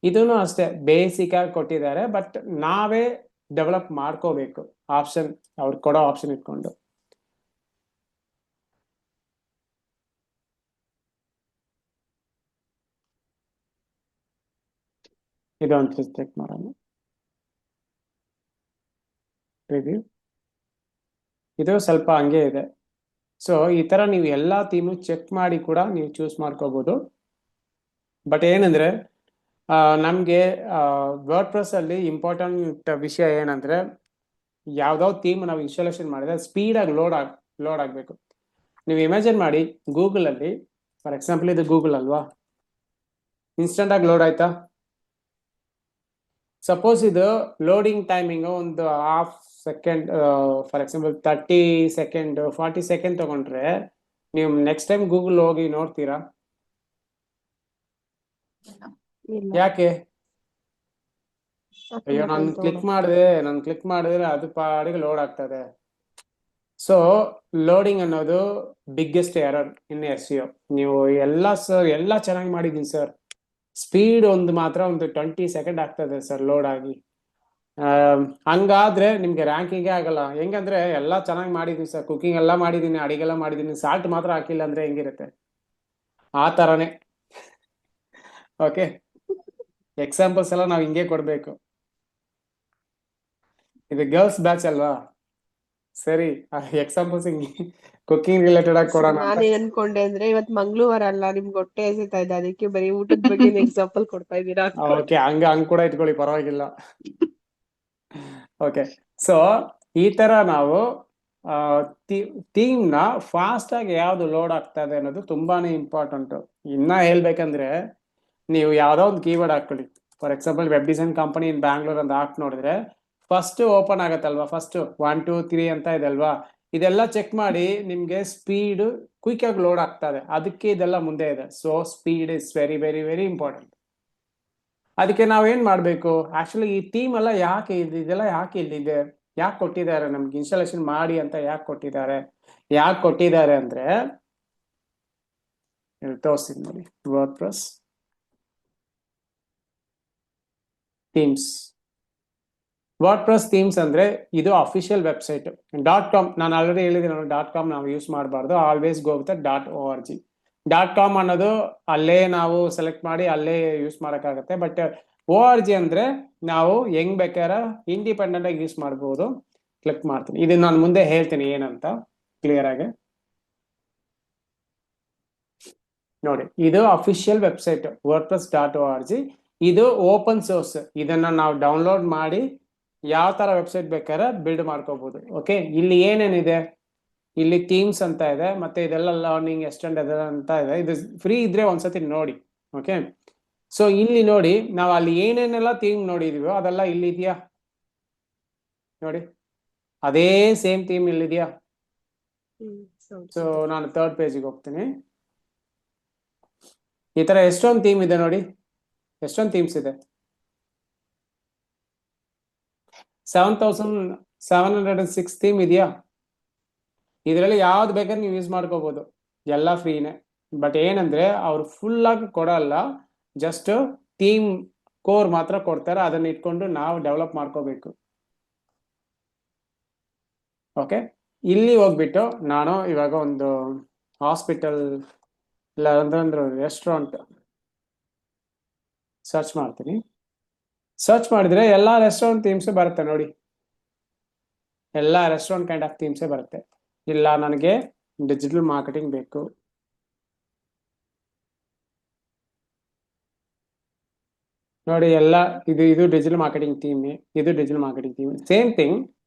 ಇದನ್ನು ಅಷ್ಟೇ ಬೇಸಿಕ್ ಆಗಿ ಕೊಟ್ಟಿದ್ದಾರೆ, ಬಟ್ ನಾವೇ ಡೆವಲಪ್ ಮಾಡ್ಕೋಬೇಕು. ಆಪ್ಷನ್ ಅವ್ರು ಕೊಡೋ ಆಪ್ಷನ್ ಇಟ್ಕೊಂಡು. ಇದೊಂದು ಚೆಕ್ ಮಾಡೋಣ. ಪ್ರಿವ್ಯೂ ಇದು ಸ್ವಲ್ಪ ಹಂಗೆ ಇದೆ. ಸೊ ಈ ತರ ನೀವು ಎಲ್ಲಾ ಥೀಮು ಚೆಕ್ ಮಾಡಿ ಕೂಡ ನೀವು ಚೂಸ್ ಮಾಡ್ಕೋಬಹುದು. ಬಟ್ ಏನಂದ್ರೆ ನಮ್ಗೆ ವರ್ಡ್ಪ್ರೆಸ್ ಅಲ್ಲಿ ಇಂಪಾರ್ಟೆಂಟ್ ವಿಷಯ ಏನಂದ್ರೆ, ಯಾವ್ದಾವ್ ಥೀಮ್ ನಾವು ಇನ್ಸ್ಟಾಲೇಷನ್ ಮಾಡಿದ್ರೆ ಸ್ಪೀಡಾಗಿ ಲೋಡ್ ಆಗ್ಬೇಕು. ನೀವು ಇಮ್ಯಾಜಿನ್ ಮಾಡಿ, ಗೂಗಲ್ ಅಲ್ಲಿ ಫಾರ್ ಎಕ್ಸಾಂಪಲ್ ಇದು ಗೂಗಲ್ ಅಲ್ವಾ, ಇನ್ಸ್ಟೆಂಟ್ ಆಗಿ ಲೋಡ್ ಆಯ್ತಾ? ಸಪೋಸ್ ಇದು ಲೋಡಿಂಗ್ ಟೈಮಿಂಗ್ ಒಂದು half second, for example 30 second 40 second ತಗೊಂಡ್ರೆ ನೀವು ನೆಕ್ಸ್ಟ್ ಟೈಮ್ ಗೂಗಲ್ ಹೋಗಿ ನೋಡ್ತೀರಾ? ಯಾಕೆ? ಅಯ್ಯೋ, ನಾನು ಕ್ಲಿಕ್ ಮಾಡಿದ್ರೆ ಅದು ಪಾಡಿಗೆ ಲೋಡ್ ಆಗ್ತದೆ. ಸೊ ಲೋಡಿಂಗ್ ಅನ್ನೋದು ಬಿಗ್ಗೆಸ್ಟ್ ಎರರ್ ಇನ್ SEO. ನೀವು ಎಲ್ಲ ಚೆನ್ನಾಗಿ ಮಾಡಿದೀನಿ ಸರ್, ಸ್ಪೀಡ್ ಮಾತ್ರ ಒಂದು 20 ಸೆಕೆಂಡ್ ಆಗ್ತದೆ ಸರ್ ಲೋಡ್ ಆಗಿ. ಹಂಗಾದ್ರೆ ನಿಮ್ಗೆ ರ್ಯಾಂಕಿಂಗೇ ಆಗಲ್ಲ. ಹೆಂಗಂದ್ರೆ ಎಲ್ಲ ಚೆನ್ನಾಗಿ ಮಾಡಿದೀನಿ ಸರ್, ಕುಕಿಂಗ್ ಎಲ್ಲ ಮಾಡಿದೀನಿ, ಅಡಿಗೆಲ್ಲ ಮಾಡಿದೀನಿ, ಸಾಲ್ಟ್ ಮಾತ್ರ ಹಾಕಿಲ್ಲ ಅಂದ್ರೆ ಹೆಂಗಿರುತ್ತೆ? ಆ ತರನೇ. ಓಕೆ, ಎಕ್ಸಾಂಪಲ್ಸ್ ಎಲ್ಲ ನಾವು ಹಿಂಗೆ ಕೊಡ್ಬೇಕು. ಇದು ಗರ್ಲ್ಸ್ ಬ್ಯಾಚ್ ಅಲ್ವಾ? ಸರಿ, ಎಕ್ಸಾಂಪಲ್ಸ್ ಕುಕಿಂಗ್ ರಿಲೇಟೆಡ್ ಆಗಿ ಕೊಡೋಣ. ನಾನೇನ್ ಅನ್ಕೊಂಡೆ ಅಂದ್ರೆ ಇವತ್ ಮಂಗಳವಾರ ಅಲ್ಲ, ನಿಮ್ಗೆ ಹೊಟ್ಟೆ ಹಸಿತಾ ಇದೆ, ಅದಕ್ಕೆ ಬರೀ ಊಟದ ಬಗ್ಗೆ ಎಕ್ಸಾಂಪಲ್ ಕೊಡ್ತಾ ಇದ್ದೀರಾ. ಓಕೆ, ಹಂಗ್ ಕೂಡ ಇಟ್ಕೊಳ್ಳಿ, ಪರವಾಗಿಲ್ಲ. ಓಕೆ, ಸೊ ಈ ತರ ನಾವು ಥೀಮ್ ನ ಫಾಸ್ಟ್ ಆಗಿ ಯಾವ್ದು ಲೋಡ್ ಆಗ್ತದೆ ಅನ್ನೋದು ತುಂಬಾನೇ ಇಂಪಾರ್ಟೆಂಟ್. ಇನ್ನ ಹೇಳ್ಬೇಕಂದ್ರೆ, ನೀವು ಯಾವ್ದೋ ಒಂದು ಕೀವರ್ಡ್ ಹಾಕೊಳ್ಳಿ. For example web design company ಇನ್ ಬ್ಯಾಂಗ್ಳೂರ್ ಅಂತ ಹಾಕಿ ನೋಡಿದ್ರೆ ಫಸ್ಟ್ ಓಪನ್ ಆಗತ್ತಲ್ವಾ? ಫಸ್ಟ್ 1 2 3 ಅಂತ ಇದೆ ಅಲ್ವಾ? ಇದೆಲ್ಲ ಚೆಕ್ ಮಾಡಿ ನಿಮ್ಗೆ ಸ್ಪೀಡ್ ಕ್ವಿಕ್ ಆಗಿ ಲೋಡ್ ಆಗ್ತದೆ, ಅದಕ್ಕೆ ಇದೆಲ್ಲ ಮುಂದೆ ಇದೆ. So speed is very very very important. ಅದಕ್ಕೆ ನಾವೇನ್ ಮಾಡ್ಬೇಕು? ಆಕ್ಚುಲಿ ಈ ಥೀಮ್ ಎಲ್ಲ ಯಾಕೆ ಇದೆಲ್ಲ ಯಾಕೆ ಇಲ್ಲಿದೆ? ಯಾಕೆ ಕೊಟ್ಟಿದ್ದಾರೆ ನಮ್ಗೆ ಇನ್ಸ್ಟಾಲೇಷನ್ ಮಾಡಿ ಅಂತ ಯಾಕೆ ಕೊಟ್ಟಿದ್ದಾರೆ ಅಂದ್ರೆ ತೋರಿಸ್ತೀನಿ ನೋಡಿ. ವರ್ಡ್‌ಪ್ರೆಸ್ ಥೀಮ್ಸ್ ಅಂದ್ರೆ ಇದು ಅಫಿಷಿಯಲ್ ವೆಬ್ಸೈಟ್. .com ನಾನು ಆಲ್ರೆಡಿ ಹೇಳಿದ್ದೀನಿ, .com ನಾವು ಯೂಸ್ ಮಾಡಬಾರ್ದು, always go with .org. .com ಅನ್ನೋದು ಅಲ್ಲೇ ನಾವು ಸೆಲೆಕ್ಟ್ ಮಾಡಿ ಅಲ್ಲೇ ಯೂಸ್ ಮಾಡೋಕ್ಕಾಗತ್ತೆ. ಬಟ್ ORG ಅಂದ್ರೆ ನಾವು ಹೆಂಗ್ ಬೇಕಾದ್ರೆ ಇಂಡಿಪೆಂಡೆಂಟ್ ಆಗಿ ಯೂಸ್ ಮಾಡ್ಬೋದು. ಕ್ಲಿಕ್ ಮಾಡ್ತೀನಿ, ಇದನ್ನ ನಾನು ಮುಂದೆ ಹೇಳ್ತೀನಿ ಏನಂತ ಕ್ಲಿಯರ್ ಆಗಿ ನೋಡಿ. ಇದು ಅಫಿಷಿಯಲ್ ವೆಬ್ಸೈಟ್ WordPress.org. ಇದು ಓಪನ್ ಸೋರ್ಸ್, ಇದನ್ನ ನಾವು ಡೌನ್ಲೋಡ್ ಮಾಡಿ ಯಾವ ತರ ವೆಬ್ಸೈಟ್ ಬೇಕಾದ್ರೆ ಬಿಲ್ಡ್ ಮಾಡ್ಕೋಬಹುದು. ಓಕೆ, ಇಲ್ಲಿ ಏನೇನಿದೆ, ಇಲ್ಲಿ ಥೀಮ್ಸ್ ಅಂತ ಇದೆ, ಮತ್ತೆ ಇದೆಲ್ಲ ಲರ್ನಿಂಗ್ ಎಕ್ಸ್ಟೆಂಡ್ ಅಂತ ಇದೆ. ಇದು ಫ್ರೀ ಇದ್ರೆ ಒಂದ್ಸತಿ ನೋಡಿ. ಓಕೆ, ಸೊ ಇಲ್ಲಿ ನೋಡಿ, ನಾವು ಅಲ್ಲಿ ಏನೇನೆಲ್ಲ ಥೀಮ್ ನೋಡಿದೀವೋ ಅದೆಲ್ಲ ಇಲ್ಲಿ ಇದೆಯಾ ನೋಡಿ, ಅದೇ ಸೇಮ್ ಥೀಮ್ ಇಲ್ಲಿದೆಯಾ. ಸೊ ನಾನು 3rd ಪೇಜಿಗೆ ಹೋಗ್ತೀನಿ. ಈ ತರ ಎಷ್ಟೊಂದು ಥೀಮ್ ಇದೆ ನೋಡಿ, ಎಷ್ಟೊಂದು ಥೀಮ್ಸ್ ಇದೆ. 7706 ಥೀಮ್ ಇದೆಯಾ. ಇದರಲ್ಲಿ ಯಾವ್ದು ಬೇಕಾದ್ರೆ ನೀವು ಯೂಸ್ ಮಾಡ್ಕೋಬಹುದು, ಎಲ್ಲ ಫ್ರೀನೇ. ಬಟ್ ಏನಂದ್ರೆ ಅವ್ರು ಫುಲ್ ಆಗಿ ಕೊಡಲ್ಲ, ಜಸ್ಟ್ ಥೀಮ್ ಕೋರ್ ಮಾತ್ರ ಕೊಡ್ತಾರೆ. ಅದನ್ನ ಇಟ್ಕೊಂಡು ನಾವು ಡೆವಲಪ್ ಮಾಡ್ಕೋಬೇಕು. ಓಕೆ, ಇಲ್ಲಿ ಹೋಗ್ಬಿಟ್ಟು ನಾನು ಇವಾಗ ಒಂದು ಹಾಸ್ಪಿಟಲ್ ಇಲ್ಲ ಅಂದ್ರೆ ರೆಸ್ಟೋರೆಂಟ್ ಸರ್ಚ್ ಮಾಡ್ತೀನಿ. ಸರ್ಚ್ ಮಾಡಿದ್ರೆ ಎಲ್ಲಾ ರೆಸ್ಟೋರೆಂಟ್ ಥೀಮ್ಸ್ ಬರುತ್ತೆ ನೋಡಿ, ಎಲ್ಲಾ ರೆಸ್ಟೋರೆಂಟ್ ಕೈಂಡ್ ಆಫ್ ಥೀಮ್ಸೇ ಬರುತ್ತೆ. ಇಲ್ಲ ನನಗೆ ಡಿಜಿಟಲ್ ಮಾರ್ಕೆಟಿಂಗ್ ಬೇಕು, ನೋಡಿ ಎಲ್ಲ ಇದು ಡಿಜಿಟಲ್ ಮಾರ್ಕೆಟಿಂಗ್ ಥೀಮ್, ಇದು digital marketing theme, same thing.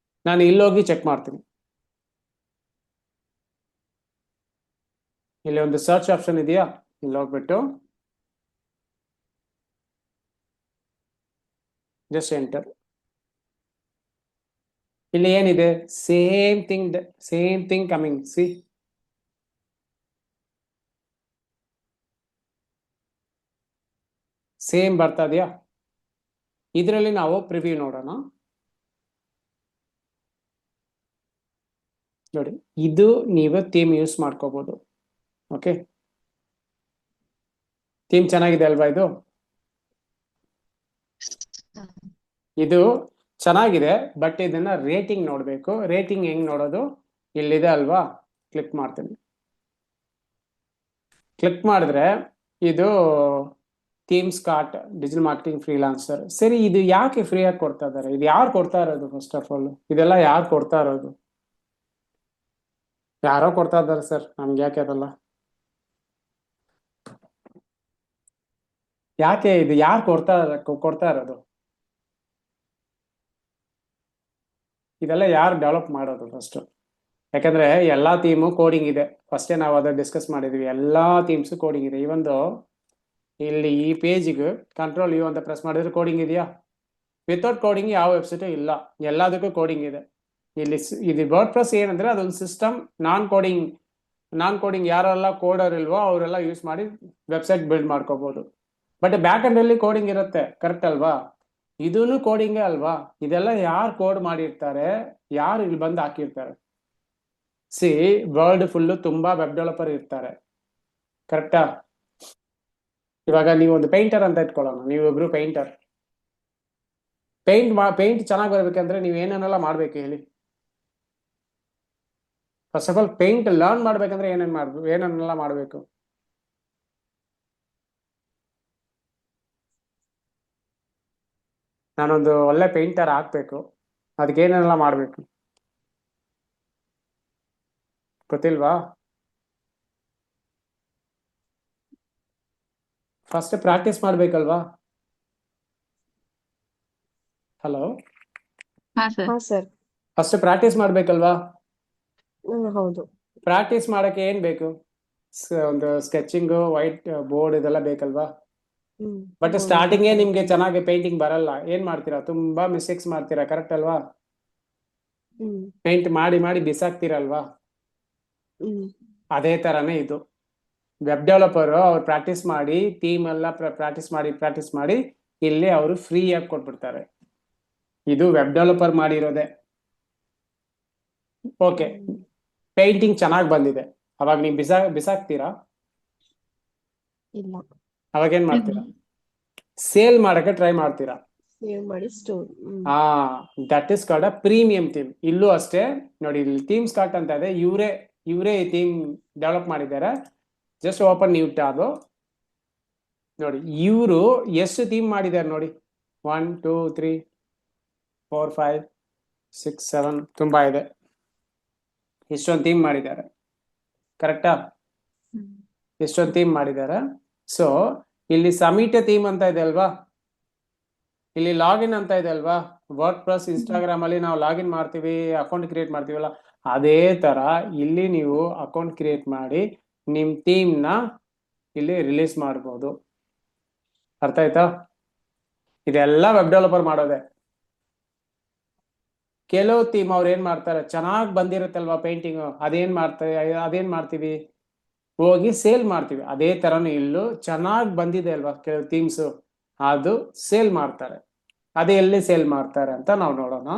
ನಾನು ಇಲ್ಲೋಗಿ ಚೆಕ್ ಮಾಡ್ತೀನಿ. ಇಲ್ಲಿ ಒಂದು ಸರ್ಚ್ ಆಪ್ಷನ್ ಇದೆಯಾ, ಇಲ್ಲಿ ಹೋಗ್ಬಿಟ್ಟು ಜಸ್ಟ್ ಎಂಟರ್. ಇಲ್ಲಿ ಏನಿದೆ, same thing coming. C, same ಬರ್ತಾ ಇದೆಯಾ. ಇದರಲ್ಲಿ ನಾವು ಪ್ರಿವ್ಯೂ ನೋಡೋಣ ನೋಡಿ. ಇದು ನೀವು ಥೀಮ್ ಯೂಸ್ ಮಾಡ್ಕೋಬಹುದು. ಓಕೆ, ಥೀಮ್ ಚೆನ್ನಾಗಿದೆ ಅಲ್ವಾ. ಇದು ಚೆನ್ನಾಗಿದೆ, ಬಟ್ ಇದನ್ನ ರೇಟಿಂಗ್ ನೋಡಬೇಕು. ರೇಟಿಂಗ್ ಹೆಂಗ್ ನೋಡೋದು, ಇಲ್ಲಿದೆ ಅಲ್ವಾ. ಕ್ಲಿಕ್ ಮಾಡ್ತೀನಿ. ಕ್ಲಿಕ್ ಮಾಡಿದ್ರೆ ಇದು themes cart digital marketing freelancer. ಸರಿ, ಇದು ಯಾಕೆ ಫ್ರೀ ಆಗಿ ಕೊಡ್ತಾ ಇದಾರೆ? ಇದು ಯಾರು ಕೊಡ್ತಾ ಇರೋದು? ಫಸ್ಟ್ ಆಫ್ ಆಲ್ ಇದೆಲ್ಲ ಯಾರು ಕೊಡ್ತಾ ಇರೋದು? ಯಾರೋ ಕೊಡ್ತಾ ಇದ್ದಾರೆ ಸರ್, ನಮ್ಗೆ ಯಾಕೆ ಅದಲ್ಲ? ಯಾಕೆ ಇದು ಯಾರು ಕೊಡ್ತಾ ಇರೋದು? ಇದೆಲ್ಲ ಯಾರು ಡೆವಲಪ್ ಮಾಡೋದು ಫಸ್ಟ್? ಯಾಕಂದ್ರೆ ಎಲ್ಲಾ ಥೀಮು ಕೋಡಿಂಗ್ ಇದೆ. ಫಸ್ಟೇ ನಾವು ಅದನ್ನ ಡಿಸ್ಕಸ್ ಮಾಡಿದ್ವಿ, ಎಲ್ಲಾ ಥೀಮ್ಸ್ ಕೋಡಿಂಗ್ ಇದೆ. ಇವೊಂದು ಇಲ್ಲಿ ಈ ಪೇಜಿಗೆ ಕಂಟ್ರೋಲ್ ಯು ಅಂತ ಪ್ರೆಸ್ ಮಾಡಿದ್ರೆ ಕೋಡಿಂಗ್ ಇದೆಯಾ? ವಿತೌಟ್ ಕೋಡಿಂಗ್ ಯಾವ ವೆಬ್ಸೈಟು ಇಲ್ಲ, ಎಲ್ಲದಕ್ಕೂ ಕೋಡಿಂಗ್ ಇದೆ. ಇಲ್ಲಿ ಇದು ವರ್ಡ್‌ಪ್ರೆಸ್ ಏನಂದ್ರೆ ಅದೊಂದು ಸಿಸ್ಟಮ್. ನಾನ್ ಕೋಡಿಂಗ್ ಯಾರೆಲ್ಲ ಕೋಡರ್ ಇಲ್ವೋ ಅವರೆಲ್ಲ ಯೂಸ್ ಮಾಡಿ ವೆಬ್ಸೈಟ್ ಬಿಲ್ಡ್ ಮಾಡ್ಕೋಬಹುದು. ಬಟ್ ಬ್ಯಾಕ್ ಎಂಡ್ ಅಲ್ಲಿ ಕೋಡಿಂಗ್ ಇರುತ್ತೆ, ಕರೆಕ್ಟ್ ಅಲ್ವಾ? ಇದೂನು ಕೋಡಿಂಗೇ ಅಲ್ವಾ? ಇದೆಲ್ಲ ಯಾರು ಕೋಡ್ ಮಾಡಿರ್ತಾರೆ, ಯಾರು ಇಲ್ಲಿ ಬಂದು ಹಾಕಿರ್ತಾರೆ? ಸಿ, ವರ್ಲ್ಡ್ ಫುಲ್ಲು ತುಂಬಾ ವೆಬ್ ಡೆವಲಪರ್ ಇರ್ತಾರೆ, ಕರೆಕ್ಟಾ? ಇವಾಗ ನೀವು ಒಂದು ಪೇಂಟರ್ ಅಂತ ಇಟ್ಕೊಳ್ಳೋಣ, ನೀವೊಬ್ರು ಪೇಂಟರ್. ಪೇಂಟ್ ಚೆನ್ನಾಗಿ ಬರ್ಬೇಕಂದ್ರೆ ನೀವು ಏನೇನೆಲ್ಲ ಮಾಡ್ಬೇಕು ಹೇಳಿ? First of all paint learn ಮಾಡ್ಬೇಕಂದ್ರೆ ಏನೇನೆಲ್ಲ ಮಾಡ್ಬೇಕು? ನಾನೊಂದು ಒಳ್ಳೆ ಪೇಂಟರ್ ಆಗ್ಬೇಕು, ಅದಕ್ಕೆ ಏನೇನೆಲ್ಲ ಮಾಡ್ಬೇಕು ಗೊತ್ತಿಲ್ವಾ? ಫಸ್ಟ್ ಪ್ರಾಕ್ಟೀಸ್ ಮಾಡ್ಬೇಕಲ್ವಾ? ಹಲೋ, ಹಾ ಸರ್. ಹಾ ಸರ್. ಫಸ್ಟ್ ಪ್ರಾಕ್ಟೀಸ್ ಮಾಡ್ಬೇಕಲ್ವಾ? ಹೌದು. ಪ್ರಾಕ್ಟೀಸ್ ಮಾಡಕ್ಕೆ ಏನ್ ಬೇಕು? ಒಂದು ಸ್ಕೆಚಿಂಗು, ವೈಟ್ ಬೋರ್ಡ್ ಇದೆಲ್ಲ ಬೇಕಲ್ವಾ? ಬಟ್ ಸ್ಟಾರ್ಟಿಂಗೇ ನಿಮ್ಗೆ ಚೆನ್ನಾಗಿ ಪೇಂಟಿಂಗ್ ಬರಲ್ಲ, ಏನ್ ಮಾಡ್ತೀರಾ? ತುಂಬಾ ಮಿಸ್ಟೇಕ್ಸ್ ಮಾಡ್ತೀರಾ, ಕರೆಕ್ಟ್ ಅಲ್ವಾ? ಪೇಂಟ್ ಮಾಡಿ ಮಾಡಿ ಬಿಸಾಕ್ತೀರಲ್ವಾ? ಅದೇ ತರಾನೇ ಇದು. ವೆಬ್ ಡೆವಲಪರ್ ಅವ್ರು ಪ್ರಾಕ್ಟೀಸ್ ಮಾಡಿ, ಟೀಮ್ ಎಲ್ಲ ಪ್ರಾಕ್ಟೀಸ್ ಮಾಡಿ ಇಲ್ಲಿ ಅವರು ಫ್ರೀ ಆಗಿ ಕೊಟ್ಬಿಡ್ತಾರೆ. ಇದು ವೆಬ್ ಡೆವಲಪರ್ ಮಾಡಿರೋದೆ. ಓಕೆ, ಪೇಂಟಿಂಗ್ ಚೆನ್ನಾಗಿ ಬಂದಿದೆ, ಅವಾಗ ನೀವು ಬಿಸಾಕ್ತೀರಾ? ಇಲ್ಲ, ಅವಾಗ ಏನ್ ಮಾಡ್ತೀರಾ? ಸೇಲ್ ಮಾಡಕ್ಕೆ ಟ್ರೈ ಮಾಡ್ತೀರಾ? ಸೇವ್ ಮಾಡಿ ಸ್ಟೋರ್. ಹಾ, that is called a premium theme. ಇಲ್ಲೂ ಅಷ್ಟೇ ನೋಡಿ, ಇಲ್ಲಿ ಥೀಮ್ ಸ್ಟಾರ್ಟ್ ಅಂತ ಇದೆ, ಇವರೇ ಈ ಥೀಮ್ ಡೆವಲಪ್ ಮಾಡಿದ್ದಾರೆ. Just open new tab. ನೋಡಿ ಇವರು ಎಷ್ಟು ಥೀಮ್ ಮಾಡಿದ್ದಾರೆ ನೋಡಿ, 1 2 3 4 5 6 7, ತುಂಬಾ ಇದೆ. ಇಷ್ಟೊಂದು ಥೀಮ್ ಮಾಡಿದ್ದಾರೆ, ಕರೆಕ್ಟಾ? ಎಷ್ಟೊಂದು ಥೀಮ್ ಮಾಡಿದ್ದಾರೆ. ಸೊ ಇಲ್ಲಿ ಸಮಿಟ್ ಥೀಮ್ ಅಂತ ಇದೆ ಅಲ್ವಾ, ಇಲ್ಲಿ ಲಾಗಿನ್ ಅಂತ ಇದೆ ಅಲ್ವಾ, ವರ್ಡ್ ಪ್ಲಸ್ ಇನ್ಸ್ಟಾಗ್ರಾಮ್ ಅಲ್ಲಿ ನಾವು ಲಾಗಿನ್ ಮಾಡ್ತೀವಿ, ಅಕೌಂಟ್ ಕ್ರಿಯೇಟ್ ಮಾಡ್ತೀವಲ್ಲ, ಅದೇ ತರ ಇಲ್ಲಿ ನೀವು ಅಕೌಂಟ್ ಕ್ರಿಯೇಟ್ ಮಾಡಿ ನಿಮ್ ಥೀಮ್ ನ ಇಲ್ಲಿ ರಿಲೀಸ್ ಮಾಡ್ಬೋದು. ಅರ್ಥ ಆಯ್ತಾ? ಇದೆಲ್ಲ ವೆಬ್ ಡೆವಲಪರ್ ಮಾಡೋದೆ. ಕೆಲವು ಥೀಮ್ ಅವ್ರು ಏನ್ ಮಾಡ್ತಾರೆ, ಚೆನ್ನಾಗಿ ಬಂದಿರುತ್ತಲ್ವಾ ಪೇಂಟಿಂಗ್, ಅದೇನ್ ಮಾಡ್ತೀವಿ, ಹೋಗಿ ಸೇಲ್ ಮಾಡ್ತೀವಿ. ಅದೇ ತರನು ಇಲ್ಲೂ ಚೆನ್ನಾಗಿ ಬಂದಿದೆ ಅಲ್ವಾ ಕೆಲವು ಥೀಮ್ಸ್, ಅದು ಸೇಲ್ ಮಾಡ್ತಾರೆ. ಅದೇ ಎಲ್ಲಿ ಸೇಲ್ ಮಾಡ್ತಾರೆ ಅಂತ ನಾವು ನೋಡೋಣ.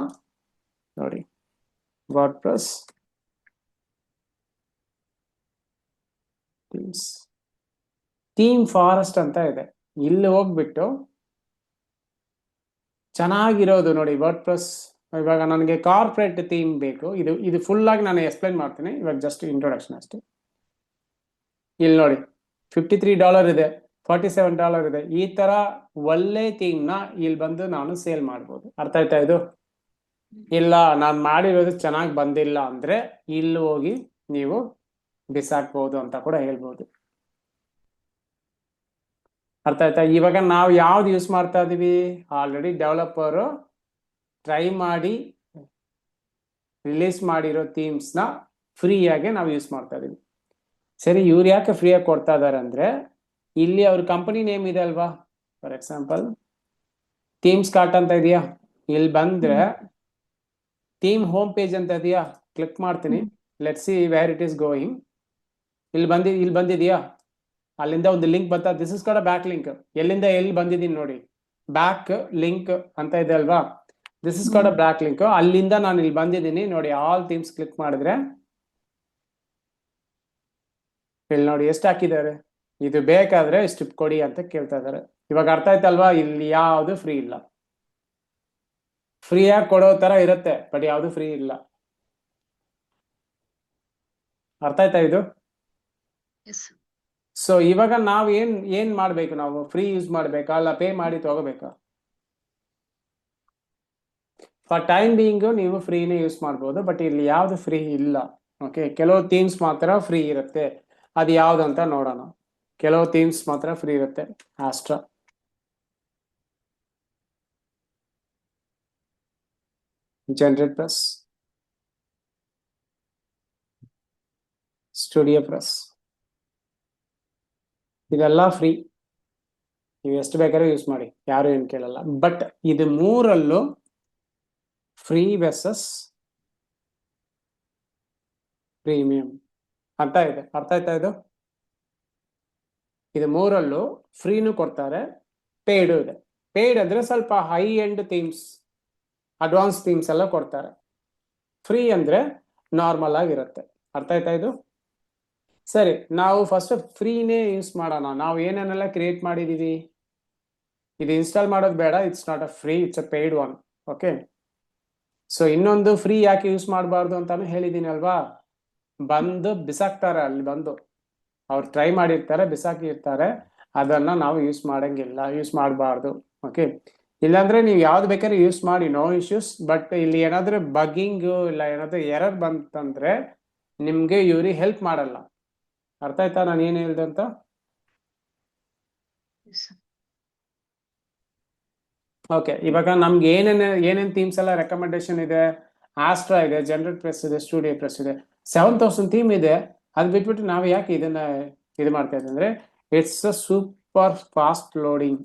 ನೋಡಿ, word plus themes, theme forest ಅಂತ ಇದೆ. ಇಲ್ಲಿ ಹೋಗ್ಬಿಟ್ಟು ಚೆನ್ನಾಗಿರೋದು ನೋಡಿ, ವರ್ಡ್ ಪ್ಲಸ್. ಇವಾಗ ನನಗೆ ಕಾರ್ಪೊರೇಟ್ ಥೀಮ್ ಬೇಕು, ಇದು ಫುಲ್ ಆಗಿ ನಾನು ಎಕ್ಸ್ಪ್ಲೈನ್ ಮಾಡ್ತೀನಿ, ಇವಾಗ ಜಸ್ಟ್ ಇಂಟ್ರೊಡಕ್ಷನ್ ಅಷ್ಟೇ. ಇಲ್ಲಿ ನೋಡಿ, $53 ಇದೆ, $47 ಇದೆ. ಈ ತರ ಒಳ್ಳೆ ಥೀಮ್ ನ ಇಲ್ಲಿ ಬಂದು ನಾನು ಸೇಲ್ ಮಾಡ್ಬೋದು. ಅರ್ಥ ಆಯ್ತಾ ಇದು? ಇಲ್ಲ ನಾನು ಮಾಡಿರೋದು ಚೆನ್ನಾಗಿ ಬಂದಿಲ್ಲ ಅಂದ್ರೆ ಇಲ್ಲಿ ಹೋಗಿ ನೀವು ಬಿಸಾಕ್ಬಹುದು ಅಂತ ಕೂಡ ಹೇಳ್ಬೋದು. ಅರ್ಥ ಆಯ್ತಾ? ಇವಾಗ ನಾವು ಯಾವ್ದು ಯೂಸ್ ಮಾಡ್ತಾ ಇದೀವಿ, ಆಲ್ರೆಡಿ ಡೆವಲಪರ್ ಟ್ರೈ ಮಾಡಿ ರಿಲೀಸ್ ಮಾಡಿರೋ ಥೀಮ್ಸ್ ನ ಫ್ರೀಯಾಗಿ ನಾವು ಯೂಸ್ ಮಾಡ್ತಾ ಇದೀವಿ. ಸರಿ, ಇವ್ರು ಯಾಕೆ ಫ್ರೀಯಾಗಿ ಕೊಡ್ತಾ ಇದಾರೆ ಅಂದ್ರೆ, ಇಲ್ಲಿ ಅವ್ರ ಕಂಪನಿ ನೇಮ್ ಇದೆ ಅಲ್ವಾ, ಫಾರ್ ಎಕ್ಸಾಂಪಲ್ ಥೀಮ್ಸ್ ಕಾರ್ಟ್ ಅಂತ ಇದೆಯಾ, ಇಲ್ಲಿ ಬಂದ್ರೆ ಥೀಮ್ ಹೋಮ್ ಪೇಜ್ ಅಂತ ಇದೆಯಾ, ಕ್ಲಿಕ್ ಮಾಡ್ತೀನಿ. Let see where it is going. ಇಲ್ಲಿ ಬಂದಿದೆಯಾ, ಅಲ್ಲಿಂದ ಒಂದು ಲಿಂಕ್ ಬರ್ತಾ, this is called back link. ಎಲ್ಲಿಂದ ಎಲ್ಲಿ ಬಂದಿದ್ದೀನಿ ನೋಡಿ, ಬ್ಯಾಕ್ ಲಿಂಕ್ ಅಂತ ಇದೆ ಅಲ್ವಾ, this is called back link. ಅಲ್ಲಿಂದ ನಾನು ಇಲ್ಲಿ ಬಂದಿದ್ದೀನಿ ನೋಡಿ, ಆಲ್ ಥೀಮ್ಸ್ ಕ್ಲಿಕ್ ಮಾಡಿದ್ರೆ ಇಲ್ಲಿ ನೋಡಿ ಎಷ್ಟು ಹಾಕಿದ್ದಾರೆ. ಇದು ಬೇಕಾದ್ರೆ ಇಷ್ಟು ಕೊಡಿ ಅಂತ ಕೇಳ್ತಾ ಇದ್ದಾರೆ. ಇವಾಗ ಅರ್ಥ ಆಯ್ತಲ್ವಾ? ಇಲ್ಲಿ ಯಾವುದು ಫ್ರೀ ಇಲ್ಲ. ಫ್ರೀಯಾಗಿ ಕೊಡೋ ತರ ಇರುತ್ತೆ, ಬಟ್ ಯಾವುದು ಫ್ರೀ ಇಲ್ಲ. ಅರ್ಥ ಆಯ್ತಾ ಇದು? ಸೊ ಇವಾಗ ನಾವು ಏನ್ ಮಾಡ್ಬೇಕು, ನಾವು ಫ್ರೀ ಯೂಸ್ ಮಾಡ್ಬೇಕಾ ಅಲ್ಲ ಪೇ ಮಾಡಿ ತಗೋಬೇಕಾ? ಫಾರ್ ಟೈಮ್ ಬೀಯಿಂಗ್ ನೀವು ಫ್ರೀನೇ ಯೂಸ್ ಮಾಡ್ಬೋದು, ಬಟ್ ಇಲ್ಲಿ ಯಾವ್ದು ಫ್ರೀ ಇಲ್ಲ. ಓಕೆ, ಕೆಲವು ಥೀಮ್ಸ್ ಮಾತ್ರ ಫ್ರೀ ಇರುತ್ತೆ, ಅದು ಯಾವ್ದಂತ ನೋಡೋಣ. ಕೆಲವು ಥೀಮ್ಸ್ ಮಾತ್ರ ಫ್ರೀ ಇರುತ್ತೆ. Astra, generate plus, studio plus, ಇದೆಲ್ಲ ಫ್ರೀ, ನೀವು ಎಷ್ಟು ಬೇಕಾದ್ರೂ ಯೂಸ್ ಮಾಡಿ, ಯಾರು ಏನು ಕೇಳಲ್ಲ. ಬಟ್ ಇದು ಮೂರಲ್ಲೂ ಫ್ರೀ ವೆರ್ಸಸ್ ಪ್ರೀಮಿಯಂ ಅಂತ ಇದೆ. ಅರ್ಥ ಆಯ್ತಾ ಇದು? ಇದು ಮೂರಲ್ಲೂ ಫ್ರೀನು ಕೊಡ್ತಾರೆ, ಪೇಯ್ಡು ಇದೆ. ಪೇಯ್ಡ್ ಅಂದ್ರೆ ಸ್ವಲ್ಪ high end themes, advance themes ಎಲ್ಲ ಕೊಡ್ತಾರೆ. ಫ್ರೀ ಅಂದ್ರೆ ನಾರ್ಮಲ್ ಆಗಿರುತ್ತೆ. ಅರ್ಥ ಆಯ್ತಾ ಇದು? ಸರಿ, ನಾವು ಫಸ್ಟ್ ಫ್ರೀನೇ ಯೂಸ್ ಮಾಡೋಣ. ನಾವು ಏನೇನೆಲ್ಲ ಕ್ರಿಯೇಟ್ ಮಾಡಿದೀವಿ, ಇದು ಇನ್ಸ್ಟಾಲ್ ಮಾಡೋದು ಬೇಡ, it's not a free, it's a paid one. Okay, so ಇನ್ನೊಂದು ಫ್ರೀ ಯಾಕೆ ಯೂಸ್ ಮಾಡಬಾರ್ದು ಅಂತಾನು ಹೇಳಿದ್ದೀನಿ ಅಲ್ವಾ, ಬಂದು ಬಿಸಾಕ್ತಾರೆ. ಅಲ್ಲಿ ಬಂದು ಅವ್ರು ಟ್ರೈ ಮಾಡಿರ್ತಾರೆ, ಬಿಸಾಕಿರ್ತಾರೆ, ಅದನ್ನ ನಾವು ಯೂಸ್ ಮಾಡಂಗಿಲ್ಲ, ಯೂಸ್ ಮಾಡಬಾರ್ದು. ಓಕೆ, ಇಲ್ಲಾಂದ್ರೆ ನೀವು ಯಾವ್ದು ಬೇಕಾದ್ರೆ ಯೂಸ್ ಮಾಡಿ, ನೋ ಇಶ್ಯೂಸ್. ಬಟ್ ಇಲ್ಲಿ ಏನಾದ್ರೂ ಬಗ್ಗಿಂಗ್ ಇಲ್ಲ ಏನಾದ್ರೂ ಎರರ್ ಬಂತಂದ್ರೆ ನಿಮ್ಗೆ ಇವ್ರಿಗೆ ಹೆಲ್ಪ್ ಮಾಡಲ್ಲ. ಅರ್ಥ ಆಯ್ತಾ ನಾನು ಏನ್ ಹೇಳ್ದೆ ಅಂತ? ಓಕೆ, ಇವಾಗ ನಮ್ಗೆ ಏನೇನ್ ಥೀಮ್ಸ್ ಎಲ್ಲ ರೆಕಮೆಂಡೇಶನ್ ಇದೆ, ಆಸ್ಟ್ರಾ ಇದೆ, ಜನರೇಟ್ ಪ್ರೆಸ್ ಇದೆ, ಸ್ಟುಡಿಯೋ ಪ್ರೆಸ್ ಇದೆ, 7000 ಥೀಮ್ ಇದೆ. ಅದ್ ಬಿಟ್ಬಿಟ್ಟು ನಾವು ಯಾಕೆ ಇದನ್ನ ಇದು ಮಾಡ್ತಾ ಇದ್ದೀವಿ ಅಂದ್ರೆ, it's a super fast loading.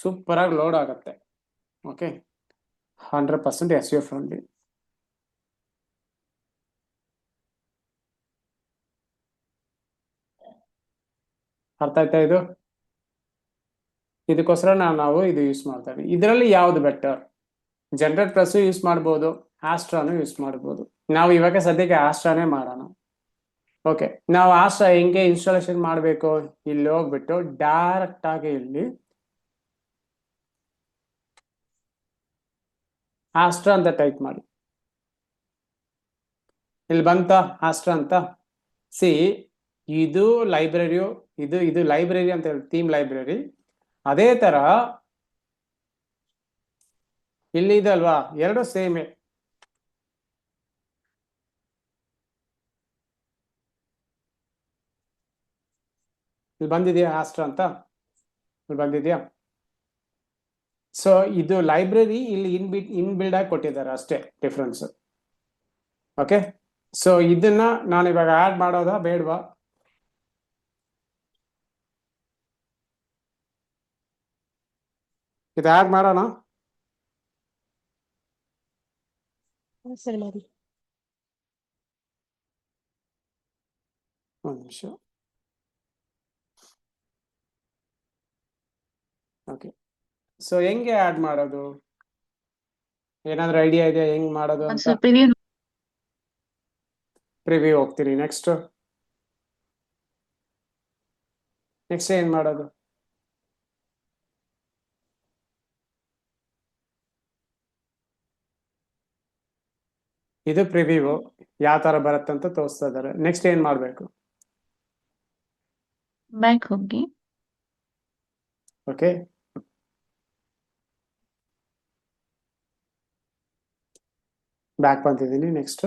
Super ಆಗಿ ಲೋಡ್ ಆಗುತ್ತೆ. Okay, 100% SEO friendly. ಅರ್ಥ ಆಯ್ತಾ ಇದು? ಇದಕ್ಕೋಸ್ಕರ ನಾವು ಇದು ಯೂಸ್ ಮಾಡ್ತಾ ಇದೀವಿ. ಇದರಲ್ಲಿ ಯಾವ್ದು ಬೆಟರ್? ಜನರೇಟ್ ಪ್ಲಸ್ ಯೂಸ್ ಮಾಡ್ಬೋದು, ಆಸ್ಟ್ರಾನು ಯೂಸ್ ಮಾಡ್ಬೋದು. ನಾವು ಇವಾಗ ಸದ್ಯಕ್ಕೆ ಆಸ್ಟ್ರಾನೇ ಮಾಡೋಣ. ಓಕೆ, ನಾವು ಆಸ್ಟ್ರಾ ಹೆಂಗೆ ಇನ್ಸ್ಟಾಲೇಷನ್ ಮಾಡಬೇಕು? ಇಲ್ಲಿ ಹೋಗ್ಬಿಟ್ಟು ಡೈರೆಕ್ಟ್ ಆಗಿ ಇಲ್ಲಿ ಆಸ್ಟ್ರಾ ಅಂತ ಟೈಪ್ ಮಾಡಿ. ಇಲ್ಲಿ ಬಂತ ಆಸ್ಟ್ರಾ ಅಂತ. ಸಿ, ಇದು ಲೈಬ್ರರಿಯು, ಇದು ಲೈಬ್ರರಿ ಅಂತ ಹೇಳಿ ಥೀಮ್ ಲೈಬ್ರರಿ. ಅದೇ ತರ ಇಲ್ಲಿ ಇದೆ ಅಲ್ವಾ, ಎರಡು ಸೇಮೆ. ಇಲ್ಲಿ ಬಂದಿದೆಯಾ ಆಸ್ಟ್ರಾ ಅಂತ? ಇಲ್ಲಿ ಬಂದಿದ್ಯಾ? ಸೊ ಇದು ಲೈಬ್ರರಿ ಇಲ್ಲಿ ಇನ್ಬಿಲ್ಡ್ ಆಗಿ ಕೊಟ್ಟಿದ್ದಾರೆ, ಅಷ್ಟೇ ಡಿಫ್ರೆನ್ಸ್. ಓಕೆ, ಸೊ ಇದನ್ನ ನಾನು ಇವಾಗ ಆಡ್ ಮಾಡೋದಾ ಬೇಡವಾ? ಇದು ಆಡ್ ಮಾಡೋಣ. ಸರಿ ಮಾಡಿ. ಒಂದು ನಿಮಿಷ. ಓಕೆ, ಸೊ ಹೆಂಗೆ ಆಡ್ ಮಾಡೋದು? ಏನಾದ್ರೂ ಐಡಿಯಾ ಇದೆಯಾ ಹೆಂಗ್ ಮಾಡೋದು ಅಂತ? ಒಂದ್ಸಲ ಪ್ರಿವ್ಯೂ ಪ್ರಿವ್ಯೂ ಹೋಗ್ತೀರಿ. ನೆಕ್ಸ್ಟ್ ಏನ್ ಮಾಡೋದು? ಇದು ಪ್ರಿವ್ಯೂ ಯಾವ ತರ ಬರುತ್ತೆ ಅಂತ ತೋರಿಸ್ತಾ ಇದ್ದಾರೆ. ನೆಕ್ಸ್ಟ್ ಏನ್ ಮಾಡ್ಬೇಕು? ಬ್ಯಾಕ್ ಹೋಗಿ ಓಕೆ, ಬ್ಯಾಕ್ ಬಂತಿದ್ದೀನಿ. ನೆಕ್ಸ್ಟ್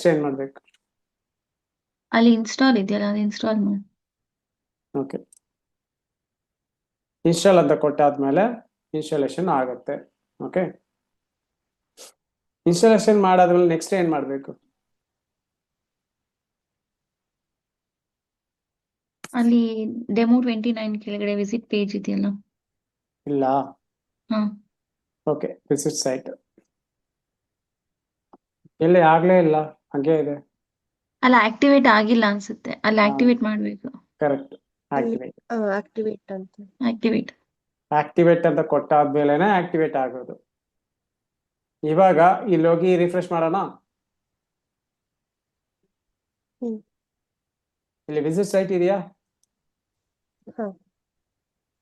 ಏನ್ ಮಾಡ್ಬೇಕು? ಅಲ್ಲಿ ಇನ್ಸ್ಟಾಲ್ ಇದೆಯಲ್ಲ, ಅದು ಇನ್ಸ್ಟಾಲ್ ಮಾಡಿ. ಓಕೆ, ಇನ್ಸ್ಟಾಲ್ ಅಂತ ಕೊಟ್ಟಾದ್ಮೇಲೆ ಇನ್ಸ್ಟಾಲೇಷನ್ ಆಗುತ್ತೆ. ಓಕೆ, ಇನ್ಸ್ಟಾಲೇಷನ್ ಮಾಡಾದ್ಮೇಲೆ ನೆಕ್ಸ್ಟ್ ಏನ್ ಮಾಡ್ಬೇಕು? ಅಲ್ಲಿ ಡೆಮೋ 29 ಕೆಳಗಡೆ ವಿಸಿಟ್ ಪೇಜ್ ಇದೆಯಲ್ಲ. ಇಲ್ಲ. ಹಾ, ಓಕೆ, ವಿಸಿಟ್ ಸೈಟ್ ಎಲ್ಲಿ ಆಗ್ಲೇ ಇಲ್ಲ, ಹಂಗೆ ಇದೆ. ಅಲ್ಲ ಆಕ್ಟಿವೇಟ್ ಆಗಿಲ್ಲ ಅನ್ಸುತ್ತೆ, ಅಲ್ಲಿ ಆಕ್ಟಿವೇಟ್ ಮಾಡ್ಬೇಕು. Correct, activate. ಆಕ್ಟಿವೇಟ್ ಅಂತ. ಆಕ್ಟಿವೇಟ್ ಅಂತ ಕೊಟ್ಟಾದ್ಮೇಲೆನೆ ಆಕ್ಟಿವೇಟ್ ಆಗೋದು. ಇವಾಗ ಇಲ್ಲಿ ಹೋಗಿ ರಿಫ್ರೆಶ್ ಮಾಡೋಣ. ಇಲ್ಲಿ ವಿಸಿಟ್ ಸೈಟ್ ಇದೆಯಾ? ಹಾ.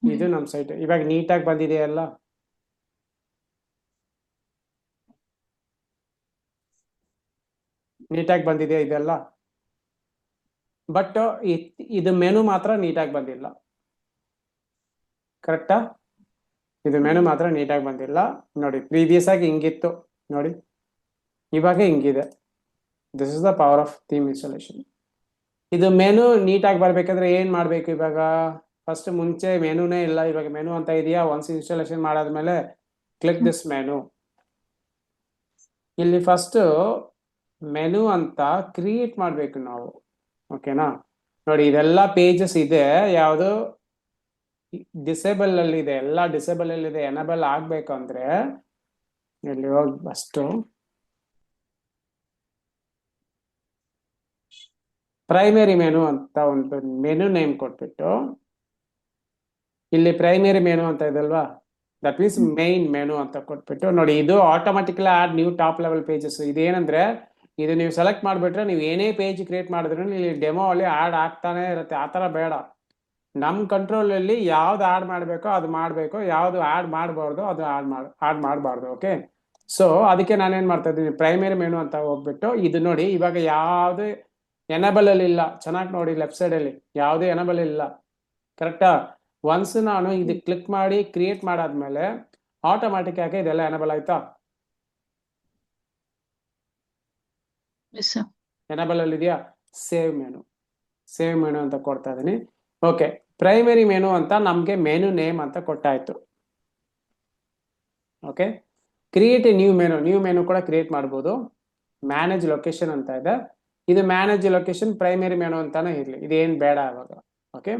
ಇದು ನಮ್ ಸೈಟ್. ಇವಾಗ ನೀಟಾಗಿ ಬಂದಿದೆಯಲ್ಲ? ನೀಟಾಗಿ ಬಂದಿದೆಯಾ ಇದೆಲ್ಲ? ಬಟ್ ಇದು ಮೆನು ಮಾತ್ರ ನೀಟಾಗಿ ಬಂದಿಲ್ಲ. ಕರೆಕ್ಟಾ? ಇದು ಮೆನು ಮಾತ್ರ ನೀಟಾಗಿ ಬಂದಿಲ್ಲ. ನೋಡಿ, ಪ್ರೀವಿಯಸ್ ಆಗಿ ಹಿಂಗಿತ್ತು ನೋಡಿ, ಇವಾಗ ಹಿಂಗಿದೆ. This is the power of theme installation. ಇದು ಮೆನು ನೀಟಾಗಿ ಬರ್ಬೇಕಂದ್ರೆ ಏನ್ ಮಾಡ್ಬೇಕು? ಇವಾಗ ಫಸ್ಟ್ ಮುಂಚೆ ಮೆನುನೇ ಇಲ್ಲ, ಇವಾಗ ಮೆನು ಅಂತ ಇದೆಯಾ? ಒನ್ಸ್ ಇನ್ಸ್ಟಾಲೇಷನ್ ಮಾಡಾದ್ಮೇಲೆ ಕ್ಲಿಕ್ ದಿಸ್ ಮೆನು. ಇಲ್ಲಿ ಫಸ್ಟ್ ಮೆನು ಅಂತ ಕ್ರಿಯೇಟ್ ಮಾಡ್ಬೇಕು ನಾವು. ಓಕೆನಾ? ನೋಡಿ, ಇದೆಲ್ಲ ಪೇಜಸ್ ಇದೆ, ಯಾವುದು ಡಿಸೇಬಲ್ ಅಲ್ಲಿ ಇದೆ, ಎಲ್ಲ ಡಿಸೇಬಲ್ ಅಲ್ಲಿ ಇದೆ. ಎನೇಬಲ್ ಆಗ್ಬೇಕು ಅಂದ್ರೆ ಇಲ್ಲಿ ಹೋಗಿ ಫಸ್ಟ್ ಪ್ರೈಮರಿ ಮೆನು ಅಂತ ಒಂದು ಮೆನು ನೇಮ್ ಕೊಟ್ಬಿಟ್ಟು, ಇಲ್ಲಿ ಪ್ರೈಮರಿ ಮೆನು ಅಂತ ಇದಲ್ವಾ, ದಟ್ ಮೀನ್ಸ್ ಮೈನ್ ಮೆನು ಅಂತ ಕೊಟ್ಬಿಟ್ಟು ನೋಡಿ, ಇದು automatically add new top level pages. ಇದೇನಂದ್ರೆ ಇದು ನೀವು ಸೆಲೆಕ್ಟ್ ಮಾಡ್ಬಿಟ್ರೆ ನೀವು ಏನೇ ಪೇಜ್ ಕ್ರಿಯೇಟ್ ಮಾಡಿದ್ರು ಇಲ್ಲಿ ಡೆಮೋ ಅಲ್ಲಿ ಆಡ್ ಆಗ್ತಾನೆ ಇರುತ್ತೆ. ಆತರ ಬೇಡ, ನಮ್ ಕಂಟ್ರೋಲ್ ಅಲ್ಲಿ ಯಾವ್ದು ಆಡ್ ಮಾಡ್ಬೇಕೋ ಅದು ಮಾಡ್ಬೇಕು, ಯಾವ್ದು ಆಡ್ ಮಾಡಬಾರ್ದು ಅದು ಆಡ್ ಮಾಡಬಾರ್ದು. ಓಕೆ, ಸೊ ಅದಕ್ಕೆ ನಾನೇನ್ ಮಾಡ್ತಾ ಇದ್ದೀನಿ, ಪ್ರೈಮರಿ ಮೆನು ಅಂತ ಹೋಗ್ಬಿಟ್ಟು ಇದು ನೋಡಿ, ಇವಾಗ ಯಾವ್ದು ಎನೇಬಲ್ ಅಲ್ಲಿ ಇಲ್ಲ. ಚೆನ್ನಾಗಿ ನೋಡಿ, ಲೆಫ್ಟ್ ಸೈಡ್ ಅಲ್ಲಿ ಯಾವ್ದು ಎನೇಬಲ್ ಇಲ್ಲ. ಕರೆಕ್ಟಾ? ಒನ್ಸ್ ನಾನು ಇದು ಕ್ಲಿಕ್ ಮಾಡಿ ಕ್ರಿಯೇಟ್ ಮಾಡಾದ್ಮೇಲೆ ಆಟೋಮ್ಯಾಟಿಕ್ ಆಗಿ ಇದೆಲ್ಲ ಎನೇಬಲ್ ಆಯ್ತಾ? ಎನೇಬಲ್ ಅಲ್ಲಿ ಇದೆಯಾ? ಸೇವ್ ಮೆನು ಅಂತ ಕೊಡ್ತಾ ಇದೀನಿ. ಓಕೆ, ಪ್ರೈಮರಿ ಮೆನು ಅಂತ ನಮ್ಗೆ ಮೆನು ನೇಮ್ ಅಂತ ಕೊಟ್ಟಾಯ್ತು. Okay, create a new menu ಕೂಡ ಕ್ರಿಯೇಟ್ ಮಾಡ್ಬೋದು. ಮ್ಯಾನೇಜ್ ಲೊಕೇಶನ್ ಅಂತ ಇದೆ, ಇದು ಮ್ಯಾನೇಜ್ ಲೊಕೇಶನ್ ಪ್ರೈಮರಿ ಮೆನು ಅಂತಾನೆ ಇರ್ಲಿ, ಇದೇನ್ ಬೇಡ ಇವಾಗ. Okay,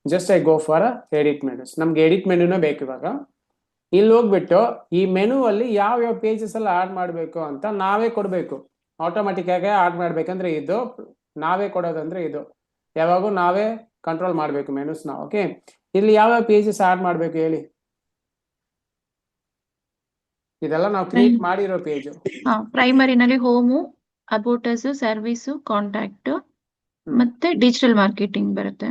just I go for edit menus. ನಮ್ಗೆ ಎಡಿಟ್ ಮೆನುನೇ ಬೇಕು ಇವಾಗ. ಇಲ್ಲಿ ಹೋಗ್ಬಿಟ್ಟು ಈ ಮೆನು ಅಲ್ಲಿ ಯಾವ ಪೇಜಸ್ ಎಲ್ಲ ಆಡ್ ಮಾಡಬೇಕು ಅಂತ ನಾವೇ ಕೊಡ್ಬೇಕು. ಆಟೋಮೆಟಿಕ್ ಆಗಿ ಆಡ್ ಮಾಡ್ಬೇಕಂದ್ರೆ ಇದು, ನಾವೇ ಕೊಡೋದಂದ್ರೆ ಇದು. ಯಾವಾಗೂ ನಾವೇ ಕಂಟ್ರೋಲ್ ಮಾಡಬೇಕು ಮೆನುಸ್ನ. ಓಕೆ, ಇಲ್ಲಿ ಯಾವ ಪೇಜಸ್ ಆಡ್ ಮಾಡಬೇಕು ಹೇಳಿ. ಇದೆಲ್ಲ ನಾವು ಕ್ರಿಯೇಟ್ ಮಾಡಿರೋ ಪೇಜ್. ಪ್ರೈಮರಿನಲ್ಲಿ ಹೋಮು, ಅಬೌಟಸ್, ಸರ್ವಿಸು, ಕಾಂಟ್ಯಾಕ್ಟ್ ಮತ್ತೆ ಡಿಜಿಟಲ್ ಮಾರ್ಕೆಟಿಂಗ್ ಬರುತ್ತೆ.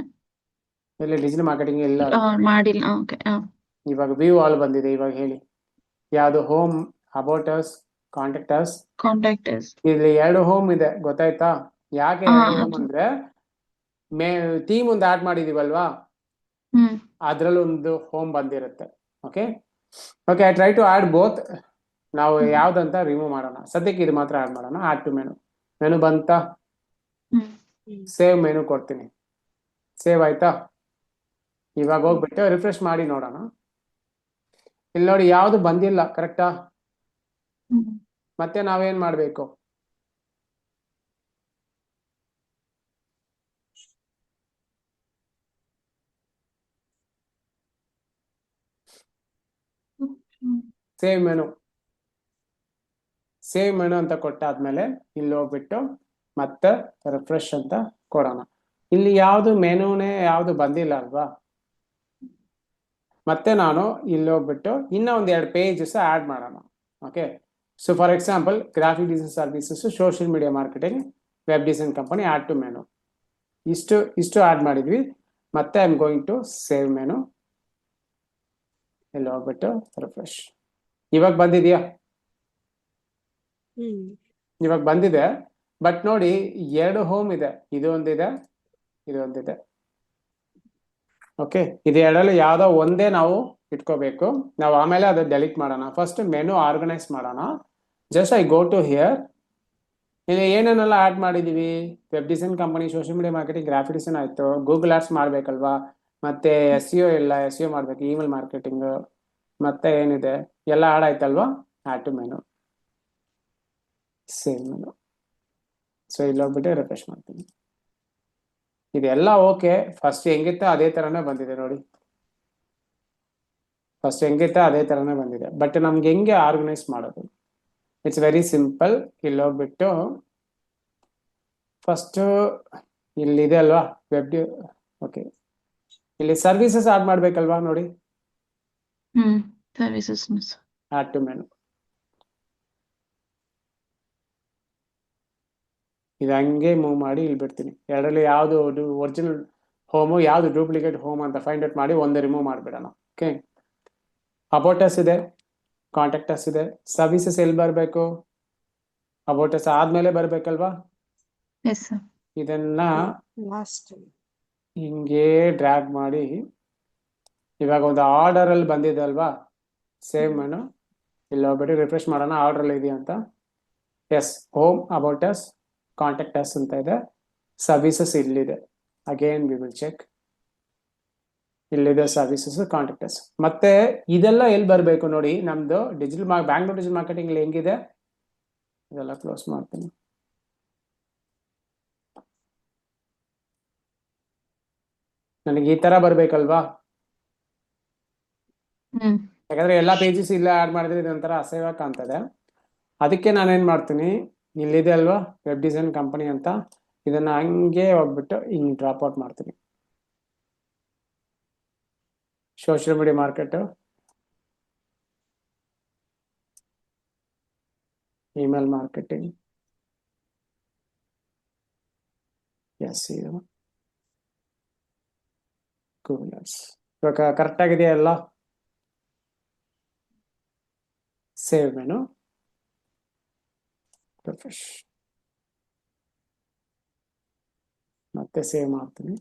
ಇಲ್ಲಿ ಡಿಜಿಟಲ್ ಮಾರ್ಕೆಟಿಂಗ್ ಇಲ್ಲ, ಮಾಡಿಲ್ಲ. ಓಕೆ, ಇವಾಗ ವ್ಯೂ ಆಲ್ ಬಂದಿದೆ. ಇವಾಗ ಹೇಳಿ ಯಾವುದು? Home, ಅಬೌಟಸ್, contacts. ಇಲ್ಲಿ 2 ಹೋಮ್ ಇದೆ, ಗೊತ್ತಾಯ್ತಾ? ಯಾಕೆ 2 ಹೋಮ್ ಅಂದ್ರೆ ಥೀಮ್ ಒಂದು ಆಡ್ ಮಾಡಿದೀವಲ್ವಾ, ಅದ್ರಲ್ಲಿ ಒಂದು ಹೋಮ್ ಬಂದಿರುತ್ತೆ. Okay okay, I try to add both. ನಾವು ಯಾವ್ದಂತ ರಿಮೂವ್ ಮಾಡೋಣ. ಸದ್ಯಕ್ಕೆ ಇದು ಮಾತ್ರ ಆಡ್ ಮಾಡೋಣ. Add to menu. ಮೆನು ಬಂತ? ಸೇವ್ ಮೆನು ಕೊಡ್ತೀನಿ. ಸೇವ್ ಆಯ್ತಾ? ಇವಾಗ ಹೋಗ್ಬಿಟ್ಟು ರಿಫ್ರೆಶ್ ಮಾಡಿ ನೋಡೋಣ. ಇಲ್ಲಿ ನೋಡಿ ಯಾವ್ದು ಬಂದಿಲ್ಲ, ಕರೆಕ್ಟಾ? ಮತ್ತೆ ನಾವೇನ್ ಮಾಡ್ಬೇಕು? Save menu. ಸೇವ್ ಮೆನು ಅಂತ ಕೊಟ್ಟಾದ್ಮೇಲೆ ಇಲ್ಲಿ ಹೋಗ್ಬಿಟ್ಟು ಮತ್ತೆ ರಿಫ್ರೆಶ್ ಅಂತ ಕೊಡೋಣ. ಇಲ್ಲಿ ಯಾವ್ದು ಮೆನುನೇ ಯಾವ್ದು ಬಂದಿಲ್ಲ ಅಲ್ವಾ? ಮತ್ತೆ ನಾನು ಇಲ್ಲಿ ಹೋಗ್ಬಿಟ್ಟು ಇನ್ನ ಒಂದ್ 2 ಪೇಜಸ್ ಆಡ್ ಮಾಡೋಣ. Okay, so for example graphic design services, social media marketing, web design company, add to menu. ಇಷ್ಟು ಆಡ್ ಮಾಡಿದ್ವಿ. ಮತ್ತೆ I am going to save menu. ಇಲ್ಲಿ ಹೋಗ್ಬಿಟ್ಟು ರಿಫ್ರೆಶ್. ಇವಾಗ ಬಂದಿದ್ಯಾ? ಇವಾಗ ಬಂದಿದೆ. ಬಟ್ ನೋಡಿ 2 ಹೋಮ್ ಇದೆ, ಇದು ಒಂದಿದೆ, ಇದು ಒಂದಿದೆ. ಓಕೆ, ಇದು 2ರಲ್ಲಿ ಯಾವ್ದೋ ಒಂದೇ ನಾವು ಇಟ್ಕೋಬೇಕು. ನಾವು ಆಮೇಲೆ ಅದು ಡೆಲೀಟ್ ಮಾಡೋಣ. ಫಸ್ಟ್ ಮೆನು ಆರ್ಗನೈಸ್ ಮಾಡೋಣ. Just I go to here. ಇಲ್ಲಿ ಏನೇನೆಲ್ಲ ಆಡ್ ಮಾಡಿದೀವಿ? Web design company, social media marketing, graphic design ಆಯ್ತು. ಗೂಗಲ್ ಆಡ್ಸ್ ಮಾಡ್ಬೇಕಲ್ವಾ? ಮತ್ತೆ SEO ಇಲ್ಲ, SEO ಮಾಡ್ಬೇಕು. ಇಮೇಲ್ ಮಾರ್ಕೆಟಿಂಗ್ ಮತ್ತೆ ಏನಿದೆ ಎಲ್ಲ ಆಡ್ ಆಯ್ತಲ್ವಾ? Add to menu, save menu. So ಇಲ್ಲಿ ಹೋಗ್ಬಿಟ್ಟು ರಿಫ್ರೆಶ್ ಮಾಡ್ತೀನಿ. ಇದೆಲ್ಲ ಓಕೆ. ಫಸ್ಟ್ ಹೆಂಗಿತ್ತ ಅದೇ ತರನೇ ಬಂದಿದೆ ನೋಡಿ. ಫಸ್ಟ್ ಹೆಂಗಿತ್ತ ಅದೇ ತರನೇ ಬಂದಿದೆ. ಬಟ್ ನಮ್ಗೆ ಹೆಂಗೆ ಆರ್ಗನೈಸ್ ಮಾಡೋದು? It's very simple. ಇಲ್ಲಿ ಹೋಗ್ಬಿಟ್ಟು ಫಸ್ಟ್ ಇಲ್ಲಿದೆ ಅಲ್ವಾ ವೆಬ್. ಓಕೆ, ಇಲ್ಲಿ ಸರ್ವಿಸಸ್ ಆಡ್ ಮಾಡ್ಬೇಕಲ್ವಾ? ನೋಡಿ, ಸರ್ವಿಸಸ್, ಆಡ್ ಟು ಮೆನು. ಇದು ಹಂಗೆ ಮೂವ್ ಮಾಡಿ ಇಲ್ಲಿ ಬಿಡ್ತೀನಿ. 2ರಲ್ಲಿ ಯಾವ್ದು ಒರಿಜಿನಲ್ ಹೋಮು, ಯಾವ್ದು ಡೂಪ್ಲಿಕೇಟ್ ಹೋಮ್ ಅಂತ ಫೈಂಡ್ ಔಟ್ ಮಾಡಿ ಒಂದು ರಿಮೂವ್ ಮಾಡಿಬಿಡೋಣ. ಓಕೆ, ಅಬೌಟಸ್ ಇದೆ, ಕಾಂಟ್ಯಾಕ್ಟಸ್ ಇದೆ, ಸರ್ವಿಸಸ್ ಎಲ್ಲಿ ಬರಬೇಕು? ಅಬೌಟಸ್ ಆದ್ಮೇಲೆ ಬರ್ಬೇಕಲ್ವಾ? ಇದನ್ನ ಹಿಂಗೆ ಡ್ರ್ಯಾಗ್ ಮಾಡಿ ಇವಾಗ ಒಂದು ಆರ್ಡರ್ ಅಲ್ಲಿ ಬಂದಿದೆ ಅಲ್ವಾ? Save menu. ಇಲ್ಲಿ ಹೋಗ್ಬಿಟ್ಟು ರಿಫ್ರೆಶ್ ಮಾಡೋಣ ಆರ್ಡರ್ ಅಲ್ಲಿ ಇದೆಯಾ ಅಂತ. ಎಸ್, ಹೋಮ್, ಅಬೌಟಸ್, ಕಾಂಟ್ಯಾಕ್ಟಸ್ ಅಂತ ಇದೆ. ಸರ್ವಿಸಸ್ ಇಲ್ಲಿದೆ. Again we will check. ಇಲ್ಲಿದೆ ಸರ್ವಿಸಸ್, ಕಾಂಟ್ಯಾಕ್ಟಸ್. ಮತ್ತೆ ಇದೆಲ್ಲ ಎಲ್ಲಿ ಬರಬೇಕು ನೋಡಿ? ನಮ್ದು ಬ್ಯಾಂಗ್ಳೂರ್ ಡಿಜಿಟಲ್ ಮಾರ್ಕೆಟಿಂಗ್ ಹೆಂಗಿದೆ? ಇದೆಲ್ಲ ಕ್ಲೋಸ್ ಮಾಡ್ತೀನಿ. ನನಗೆ ಈ ತರ ಬರ್ಬೇಕಲ್ವಾ? ಯಾಕಂದ್ರೆ ಎಲ್ಲಾ ಪೇಜಸ್ ಇಲ್ಲ ಆಡ್ ಮಾಡಿದ್ರೆ ಇದೊಂಥರ ಅಸಹ್ಯವಾಗಿ ಕಾಣ್ತದೆ. ಅದಕ್ಕೆ ನಾನೇನ್ ಮಾಡ್ತೀನಿ, ಇಲ್ಲಿದೆ ಅಲ್ವಾ ವೆಬ್ ಡಿಸೈನ್ ಕಂಪನಿ ಅಂತ, ಇದನ್ನ ಹಂಗೆ ಹೋಗ್ಬಿಟ್ಟು ಹಿಂಗ್ ಡ್ರಾಪ್ ಔಟ್ ಮಾಡ್ತೀನಿ. Social media market, email marketing, SEO, Google ads. ಇವಾಗ ಕರೆಕ್ಟ್ ಆಗಿದೆಯಾ ಎಲ್ಲ? ಸೇವ್ ಮೆನು, ರಿಫ್ರೆಶ್, ಮತ್ತೆ ಸೇವ್ ಮಾಡ್ತೀನಿ.